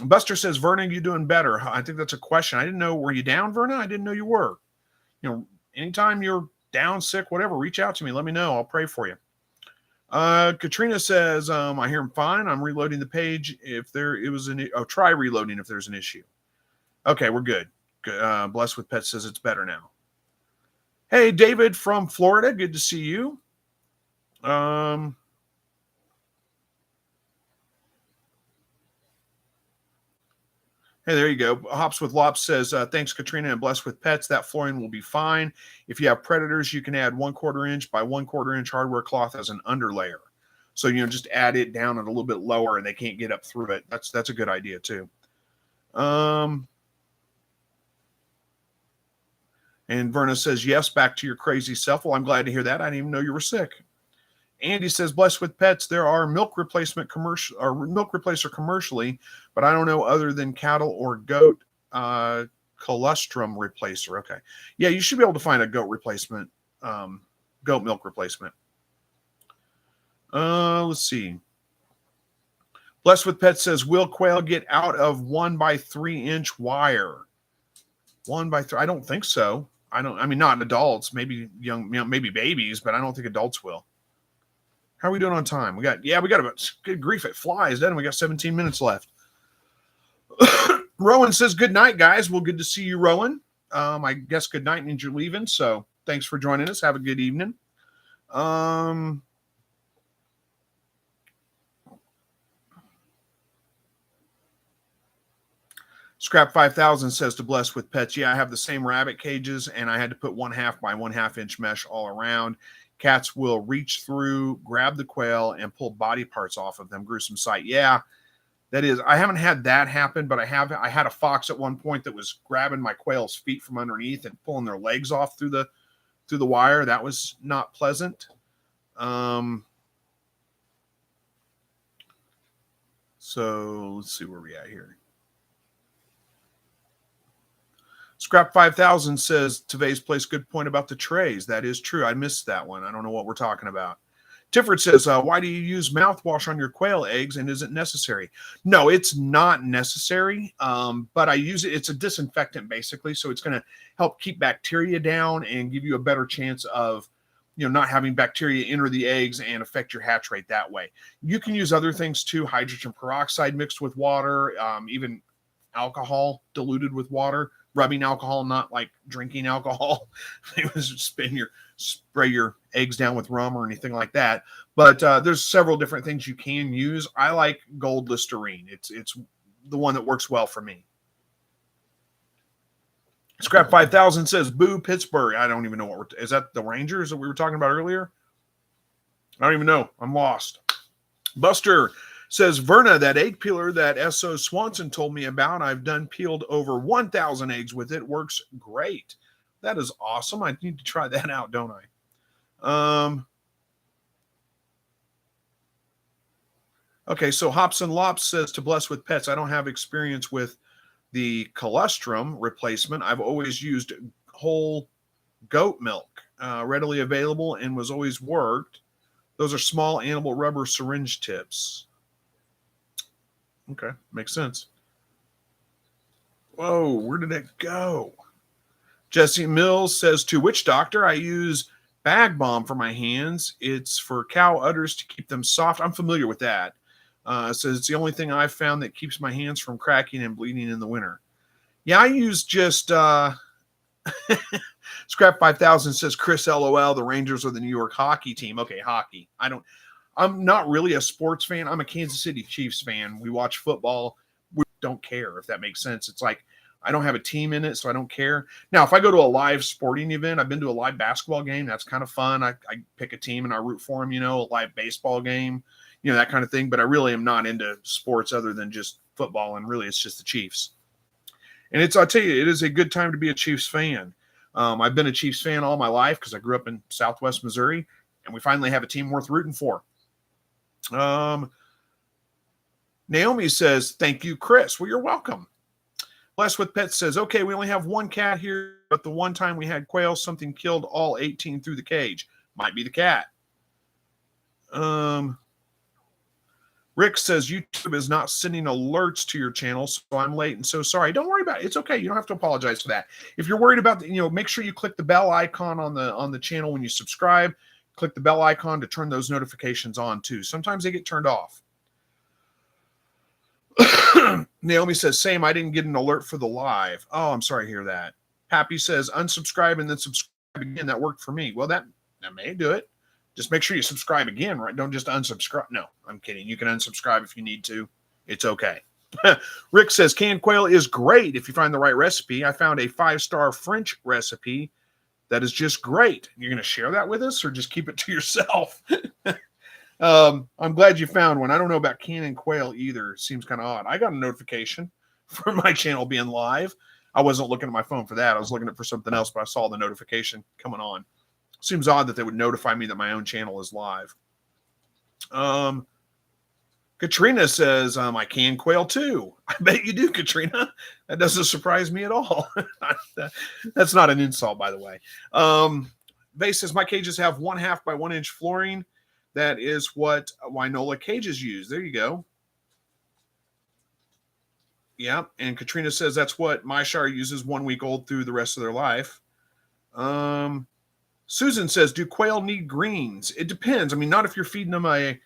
Buster says, Verna, you doing better? I think that's a question. I didn't know. Were you down, Verna? I didn't know you were. Anytime you're down, sick, whatever, reach out to me. Let me know. I'll pray for you. Katrina says, I hear him fine. I'm reloading the page. Try reloading if there's an issue. Okay, we're good. Blessed with Pet says it's better now. Hey, David from Florida. Good to see you. Hey, there you go. Hops with Lops says, thanks, Katrina, and Blessed with Pets. That flooring will be fine. If you have predators, you can add 1/4 inch by 1/4 inch hardware cloth as an underlayer. So, just add it down at a little bit lower and they can't get up through it. That's a good idea, too. And Verna says, yes, back to your crazy self. Well, I'm glad to hear that. I didn't even know you were sick. Andy says, Blessed with Pets, there are milk replacer commercially, but I don't know other than cattle or goat colostrum replacer. Okay. Yeah, you should be able to find a goat replacement, goat milk replacement. Let's see. Blessed with Pets says, will quail get out of 1x3 inch wire? 1x3? I don't think so. Not adults, maybe maybe babies, but I don't think adults will. How are we doing on time? We got about, good grief, it flies, doesn't it? We got 17 minutes left. Rowan says, good night, guys. Well, good to see you, Rowan. I guess good night means you're leaving, so thanks for joining us. Have a good evening. Scrap 5000 says to Bless with Pets, yeah, I have the same rabbit cages, and I had to put 1/2 by 1/2 inch mesh all around. Cats will reach through, grab the quail, and pull body parts off of them. Gruesome sight. Yeah, that is. I haven't had that happen, but I had a fox at one point that was grabbing my quail's feet from underneath and pulling their legs off through the wire. That was not pleasant. So let's see where we at here. Scrap 5000 says, Tevay's place, good point about the trays. That is true. I missed that one. I don't know what we're talking about. Tifford says, why do you use mouthwash on your quail eggs, and is it necessary? No, it's not necessary, but I use it. It's a disinfectant, basically, so it's going to help keep bacteria down and give you a better chance of not having bacteria enter the eggs and affect your hatch rate that way. You can use other things, too, hydrogen peroxide mixed with water, even alcohol diluted with water. Rubbing alcohol, not like drinking alcohol. It was spray your eggs down with rum or anything like that. But there's several different things you can use. I like gold Listerine. It's the one that works well for me. Scrap 5000 says, boo Pittsburgh. I don't even know is that the Rangers that we were talking about earlier? I don't even know. I'm lost. Buster says, Verna, that egg peeler that S.O. Swanson told me about, I've done peeled over 1,000 eggs with it. Works great. That is awesome. I need to try that out, don't I? Okay, so Hops and Lops says to bless with pets. I don't have experience with the colostrum replacement. I've always used whole goat milk, readily available and was always worked. Those are small animal rubber syringe tips. Okay, makes sense. Whoa, where did that go? Jesse Mills says to Witch Doctor, I use bag balm for my hands. It's for cow udders to keep them soft. I'm familiar with that. Says it's the only thing I've found that keeps my hands from cracking and bleeding in the winter. Yeah, I use just Scrap 5000 says Chris LOL, the Rangers are the New York hockey team. Okay, hockey. I'm not really a sports fan. I'm a Kansas City Chiefs fan. We watch football. We don't care, if that makes sense. It's like I don't have a team in it, so I don't care. Now, if I go to a live sporting event, I've been to a live basketball game. That's kind of fun. I pick a team and I root for them, a live baseball game, that kind of thing. But I really am not into sports other than just football, and really it's just the Chiefs. And I'll tell you, it is a good time to be a Chiefs fan. I've been a Chiefs fan all my life because I grew up in Southwest Missouri, and we finally have a team worth rooting for. Naomi says, thank you, Chris. Well, you're welcome. Blessed with Pets says, okay, we only have one cat here, but the one time we had Quail, something killed all 18 through the cage. Might be the cat. Rick says, YouTube is not sending alerts to your channel, so I'm late and so sorry. Don't worry about it. It's okay. You don't have to apologize for that. If you're worried about, make sure you click the bell icon on the channel when you subscribe. Click the bell icon to turn those notifications on too. Sometimes they get turned off. Naomi says, same, I didn't get an alert for the live. Oh, I'm sorry to hear that. Pappy says, unsubscribe and then subscribe again. That worked for me. Well, that may do it. Just make sure you subscribe again, right? Don't just unsubscribe. No, I'm kidding. You can unsubscribe if you need to. It's okay. Rick says, canned quail is great if you find the right recipe. I found a 5-star French recipe that is just great. You're going to share that with us or just keep it to yourself? I'm glad you found one. I don't know about canning quail either. It seems kind of odd. I got a notification for my channel being live. I wasn't looking at my phone for that. I was looking at it for something else, but I saw the notification coming on. Seems odd that they would notify me that my own channel is live. Katrina says, I can quail too. I bet you do, Katrina. That doesn't surprise me at all. That's not an insult, by the way. Vase says, my cages have 1/2 by 1 inch flooring. That is what Winola cages use. There you go. Yeah. And Katrina says that's what my Shire uses 1 week old through the rest of their life. Susan says, do quail need greens? It depends. I mean, not if you're feeding them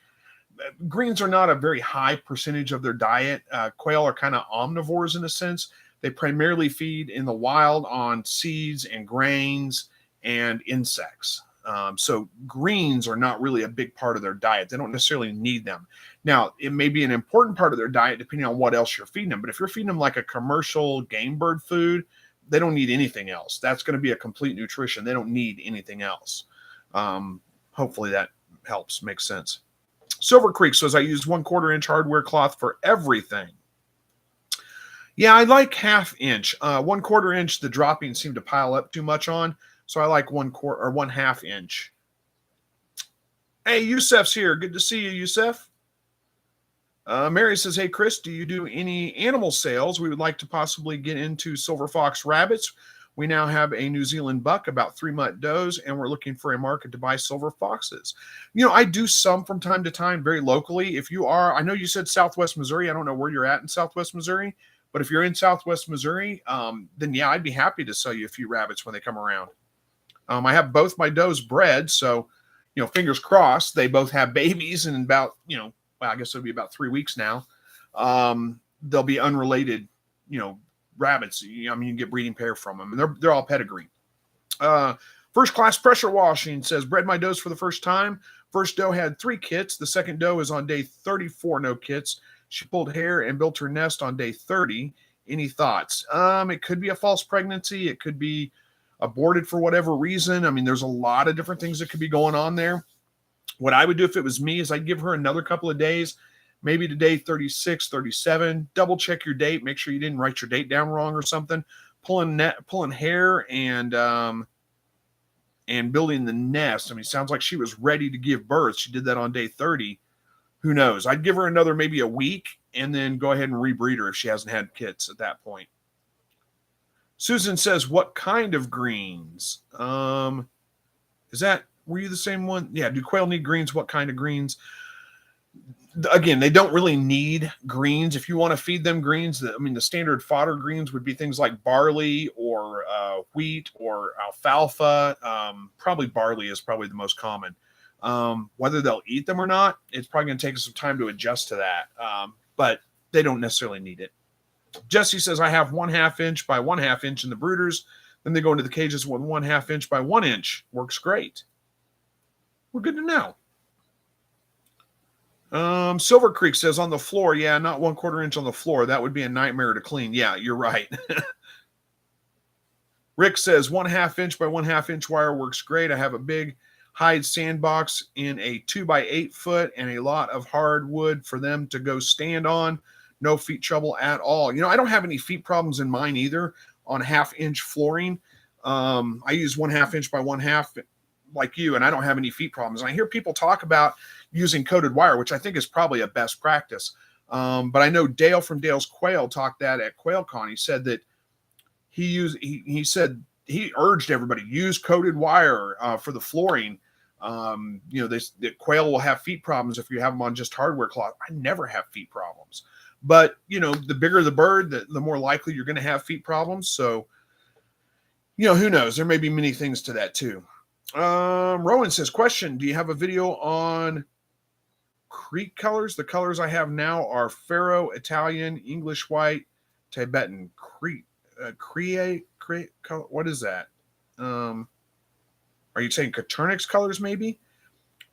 greens are not a very high percentage of their diet. Quail are kind of omnivores in a sense. They primarily feed in the wild on seeds and grains and insects. So greens are not really a big part of their diet. They don't necessarily need them. Now, it may be an important part of their diet depending on what else you're feeding them. But if you're feeding them like a commercial game bird food, they don't need anything else. That's going to be a complete nutrition. They don't need anything else. Hopefully that helps. Makes sense. Silver Creek says, I use 1/4 inch hardware cloth for everything. Yeah, I like 1/2 inch. 1/4 inch, the droppings seem to pile up too much on. So I like 1/4 or 1/2 inch. Hey, Yusef's here. Good to see you, Yusef. Mary says, hey, Chris, do you do any animal sales? We would like to possibly get into silver fox rabbits. We now have a New Zealand buck, about 3 month does, and we're looking for a market to buy silver foxes. I do some from time to time, very locally. If you are, I know you said Southwest Missouri. I don't know where you're at in Southwest Missouri, but if you're in Southwest Missouri, then yeah, I'd be happy to sell you a few rabbits when they come around. I have both my does bred, so, fingers crossed, they both have babies, and in about, I guess it'll be about 3 weeks now. They'll be unrelated, rabbits. You can get breeding pair from them, and they're all pedigree. First class pressure washing says, bred my does for the first time. First doe had 3 kits. The second doe is on day 34, no kits. She pulled hair and built her nest on day 30. Any thoughts? It could be a false pregnancy. It could be aborted for whatever reason. I mean, there's a lot of different things that could be going on there. What I would do if it was me is I'd give her another couple of days, maybe to day 36, 37, double check your date. Make sure you didn't write your date down wrong or something. pulling hair and building the nest. I mean, it sounds like she was ready to give birth. She did that on day 30. Who knows? I'd give her another maybe a week and then go ahead and rebreed her if she hasn't had kits at that point. Susan says, what kind of greens? Were you the same one? Yeah. Do quail need greens? What kind of greens? Again, they don't really need greens. If you want to feed them greens, the standard fodder greens would be things like barley or wheat or alfalfa. Probably barley is probably the most common. Whether they'll eat them or not, it's probably going to take some time to adjust to that. But they don't necessarily need it. Jesse says, I have 1/2 inch by 1/2 inch in the brooders. Then they go into the cages with 1/2 inch by 1 inch. Works great. We're good to know. Silver Creek says on the floor, yeah, not 1/4 inch on the floor. That would be a nightmare to clean. Yeah, you're right. Rick says 1/2 inch by 1/2 inch wire works great. I have a big hide sandbox in a 2 by 8 foot and a lot of hardwood for them to go stand on. No feet trouble at all. I don't have any feet problems in mine either on 1/2 inch flooring. I use 1/2 inch by 1/2 like you, and I don't have any feet problems. And I hear people talk about using coated wire, which I think is probably a best practice. But I know Dale from Dale's Quail talked that at QuailCon. He said that he said he urged everybody use coated wire for the flooring. The quail will have feet problems if you have them on just hardware cloth. I never have feet problems. But, the bigger the bird, the more likely you're going to have feet problems. So, who knows? There may be many things to that too. Rowan says, question, do you have a video on Creek colors? The colors I have now are Pharaoh, Italian, English white, Tibetan. Creek color. What is that? Are you saying Caternix colors maybe?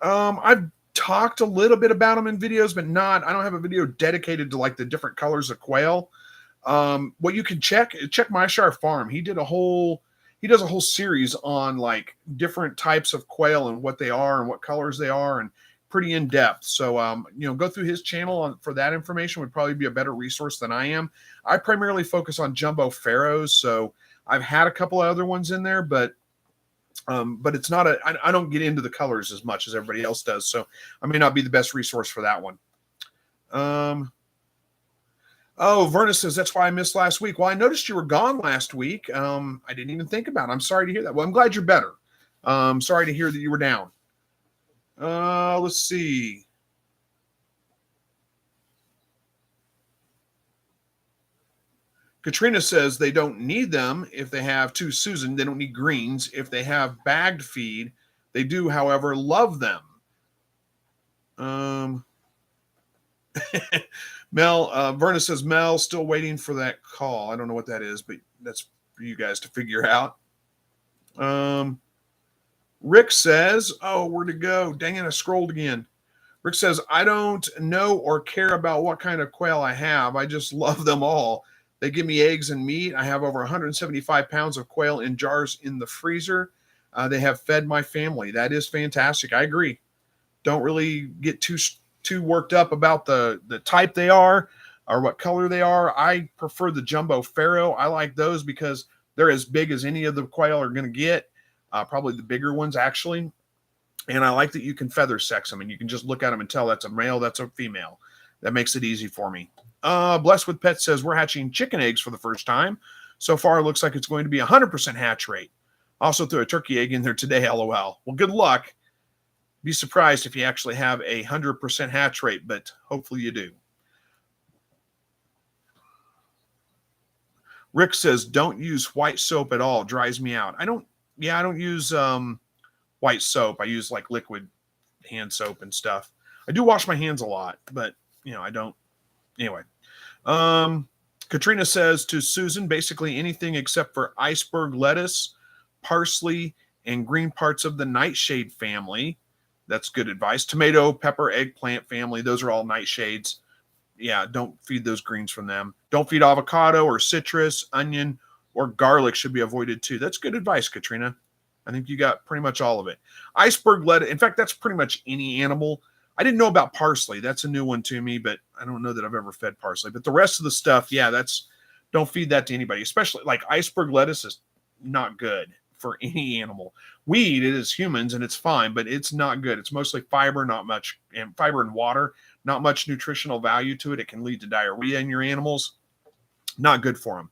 I've talked a little bit about them in videos, but I don't have a video dedicated to like the different colors of quail. What you can check Myshire Farm. He does a whole series on like different types of quail and what they are and what colors they are, and pretty in depth. So, go through his channel for that information would probably be a better resource than I am. I primarily focus on jumbo pharaohs. So I've had a couple of other ones in there, but it's not I don't get into the colors as much as everybody else does. So I may not be the best resource for that one. Verna says, that's why I missed last week. Well, I noticed you were gone last week. I didn't even think about it. I'm sorry to hear that. Well, I'm glad you're better. Sorry to hear that you were down. Let's see. Katrina says they don't need them if they have two. Susan, they don't need greens. If they have bagged feed, they do, however, love them. Verna says, Mel, still waiting for that call. I don't know what that is, but that's for you guys to figure out. Rick says, where'd it go? Dang it, I scrolled again. Rick says, I don't know or care about what kind of quail I have. I just love them all. They give me eggs and meat. I have over 175 pounds of quail in jars in the freezer. They have fed my family. That is fantastic. I agree. Don't really get too worked up about the type they are or what color they are. I prefer the jumbo Pharaoh. I like those because they're as big as any of the quail are going to get. Probably the bigger ones, actually. And I like that you can feather sex them, and you can just look at them and tell that's a male, that's a female. That makes it easy for me. Blessed with Pets says, we're hatching chicken eggs for the first time. So far, it looks like it's going to be 100% hatch rate. Also threw a turkey egg in there today, LOL. Well, good luck. Be surprised if you actually have 100% hatch rate, but hopefully you do. Rick says, don't use white soap at all. Dries me out. I don't use white soap. I use like liquid hand soap and stuff. I do wash my hands a lot, but I don't. Anyway, Katrina says to Susan, basically anything except for iceberg lettuce, parsley, and green parts of the nightshade family. That's good advice. Tomato, pepper, eggplant family. Those are all nightshades. Yeah, don't feed those greens from them. Don't feed avocado or citrus, onion, or garlic should be avoided too. That's good advice, Katrina. I think you got pretty much all of it. Iceberg lettuce. In fact, that's pretty much any animal. I didn't know about parsley. That's a new one to me, but I don't know that I've ever fed parsley. But the rest of the stuff, yeah, Don't feed that to anybody, especially like iceberg lettuce is not good for any animal. We eat it as humans and it's fine, but it's not good. It's mostly fiber, not much, and fiber and water, not much nutritional value to it. It can lead to diarrhea in your animals. Not good for them.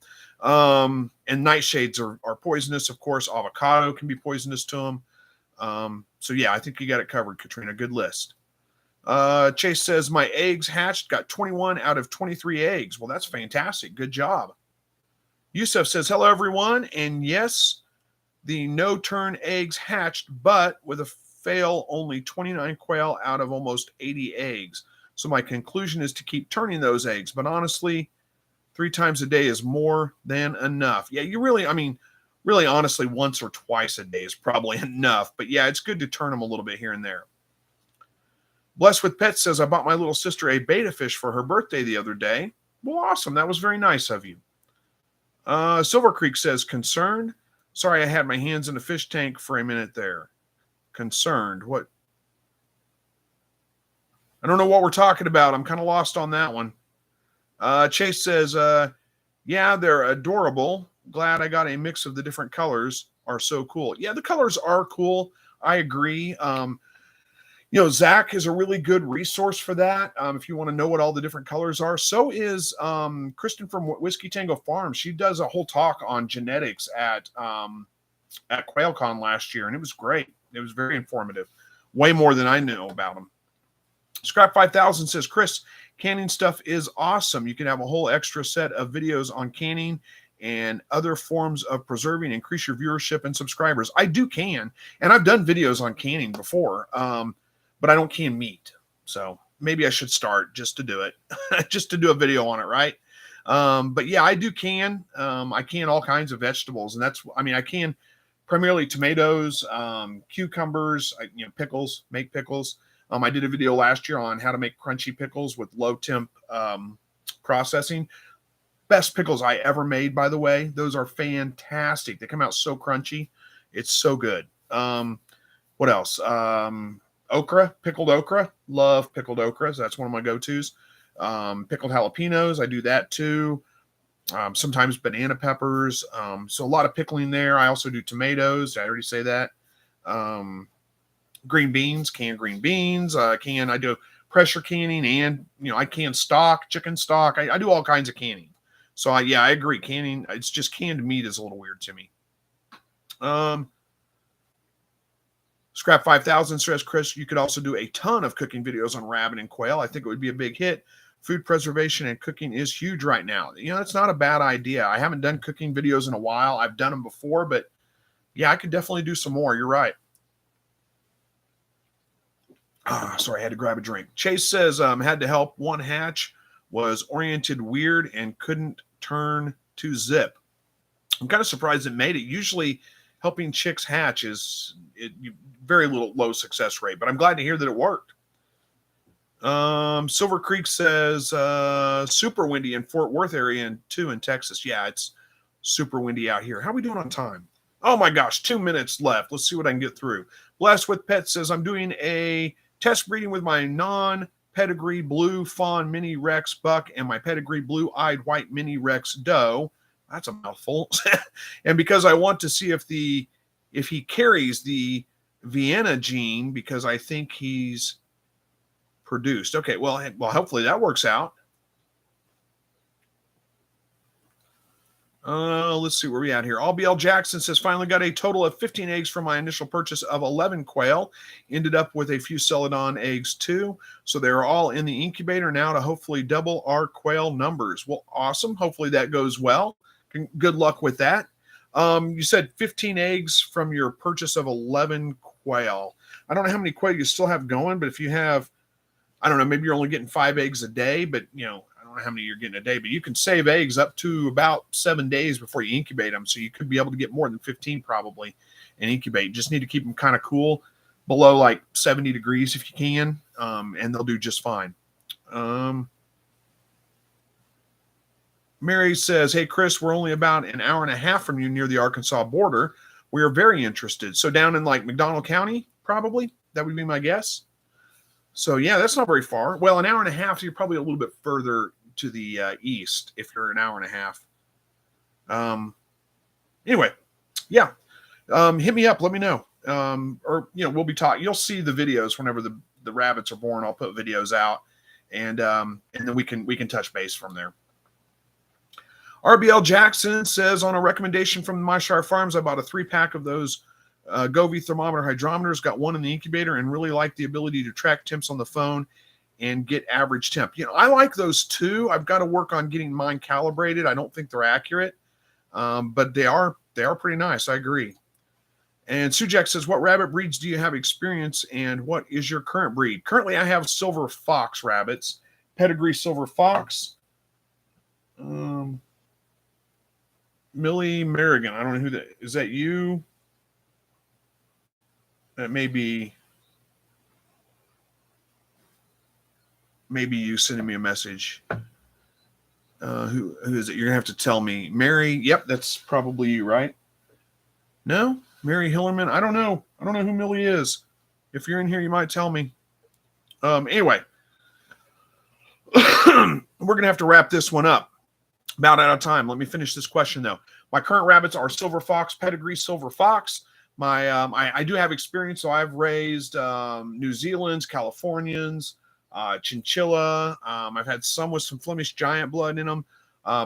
And nightshades are poisonous, of course. Avocado can be poisonous to them. So yeah, I think you got it covered, Katrina. Good list. Chase says, my eggs hatched, got 21 out of 23 eggs. Well, that's fantastic. Good job. Yusuf says, hello, everyone. And yes, the no-turn eggs hatched, but with a fail, only 29 quail out of almost 80 eggs. So my conclusion is to keep turning those eggs. But honestly, 3 times a day is more than enough. Yeah, you really, I mean, really honestly, once or twice a day is probably enough. But yeah, it's good to turn them a little bit here and there. Blessed with Pets says, I bought my little sister a betta fish for her birthday the other day. Well, awesome. That was very nice of you. Silver Creek says, concerned. Sorry, I had my hands in the fish tank for a minute there. Concerned. What? I don't know what we're talking about. I'm kind of lost on that one. Chase says, yeah, they're adorable. Glad I got a mix of the different colors. Are so cool. Yeah, the colors are cool. I agree. Zach is a really good resource for that. If you want to know what all the different colors are. So is Kristen from Whiskey Tango Farm. She does a whole talk on genetics at QuailCon last year, and it was great. It was very informative. Way more than I knew about them. Scrap 5000 says, Chris, canning stuff is awesome. You can have a whole extra set of videos on canning and other forms of preserving, increase your viewership and subscribers. I do can, and I've done videos on canning before, but I don't can meat. So maybe I should start just to do it, just to do a video on it, right? But yeah, I do can. I can all kinds of vegetables, and I can primarily tomatoes, cucumbers, pickles, make pickles. I did a video last year on how to make crunchy pickles with low temp processing. Best pickles I ever made, by the way. Those are fantastic. They come out so crunchy. It's so good. What else? Okra, pickled okra. Love pickled okra. So that's one of my go-tos. Pickled jalapenos. I do that too. Sometimes banana peppers. So a lot of pickling there. I also do tomatoes. Did I already say that? Green beans, canned green beans. I do pressure canning, and I can stock, chicken stock. I do all kinds of canning. So I agree. Canning, it's just canned meat is a little weird to me. Scrap 5000 says, Chris, you could also do a ton of cooking videos on rabbit and quail. I think it would be a big hit. Food preservation and cooking is huge right now. It's not a bad idea. I haven't done cooking videos in a while. I've done them before, but yeah, I could definitely do some more. You're right. Sorry, I had to grab a drink. Chase says, had to help one hatch, was oriented weird and couldn't turn to zip. I'm kind of surprised it made it. Usually helping chicks hatch is very low success rate, but I'm glad to hear that it worked. Silver Creek says, super windy in Fort Worth area and too in Texas. Yeah, it's super windy out here. How are we doing on time? Oh my gosh, 2 minutes left. Let's see what I can get through. Blessed with Pets says, I'm doing a test breeding with my non-pedigree blue fawn mini Rex buck and my pedigree blue-eyed white mini Rex doe. That's a mouthful. And because I want to see if he carries the Vienna gene, because I think he's produced. Okay, well, hopefully that works out. Let's see where we at here. RBL Jackson says, finally got a total of 15 eggs from my initial purchase of 11 quail. Ended up with a few Celadon eggs too. So they're all in the incubator now to hopefully double our quail numbers. Well, awesome. Hopefully that goes well. Good luck with that. You said 15 eggs from your purchase of 11 quail. I don't know how many quail you still have going, but if you have, I don't know, maybe you're only getting 5 eggs a day, but I don't know how many you're getting a day, but you can save eggs up to about 7 days before you incubate them. So you could be able to get more than 15 probably and incubate. You just need to keep them kind of cool, below like 70 degrees if you can, and they'll do just fine. Mary says, hey, Chris, we're only about an hour and a half from you near the Arkansas border. We are very interested. So down in like McDonald County, probably. That would be my guess. So, yeah, that's not very far. Well, an hour and a half, so you're probably a little bit further to the east if you're an hour and a half Anyway, yeah. Hit me up. Let me know. Or we'll be talking. You'll see the videos whenever the rabbits are born. I'll put videos out, and then we can touch base from there. RBL Jackson says, on a recommendation from My Shire Farms, I bought a 3-pack of those Govee thermometer hydrometers, got one in the incubator, and really like the ability to track temps on the phone and get average temp. I like those too. I've got to work on getting mine calibrated. I don't think they're accurate, but they are pretty nice. I agree. And Sujak says, what rabbit breeds do you have experience, and what is your current breed? Currently, I have silver fox rabbits, pedigree silver fox. Millie Merrigan. I don't know who that is. That you? That may be maybe you sending me a message. Who is it? You're gonna have to tell me. Mary. Yep, that's probably you, right? No, Mary Hillerman. I don't know. I don't know who Millie is. If you're in here, you might tell me. Anyway, we're gonna have to wrap this one up. About out of time. Let me finish this question though. My current rabbits are silver fox, pedigree silver fox. I do have experience, so I've raised New Zealand's, Californians, chinchilla. I've had some with some Flemish giant blood in them.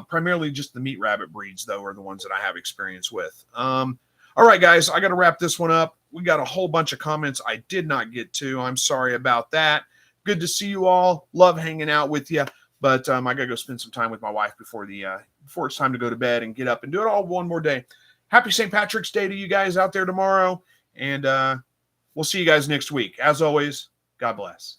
Primarily just the meat rabbit breeds though are the ones that I have experience with. All right, guys, I got to wrap this one up. We got a whole bunch of comments I did not get to. I'm sorry about that. Good to see you all. Love hanging out with you. But I got to go spend some time with my wife before it's time to go to bed and get up and do it all one more day. Happy St. Patrick's Day to you guys out there tomorrow. And we'll see you guys next week. As always, God bless.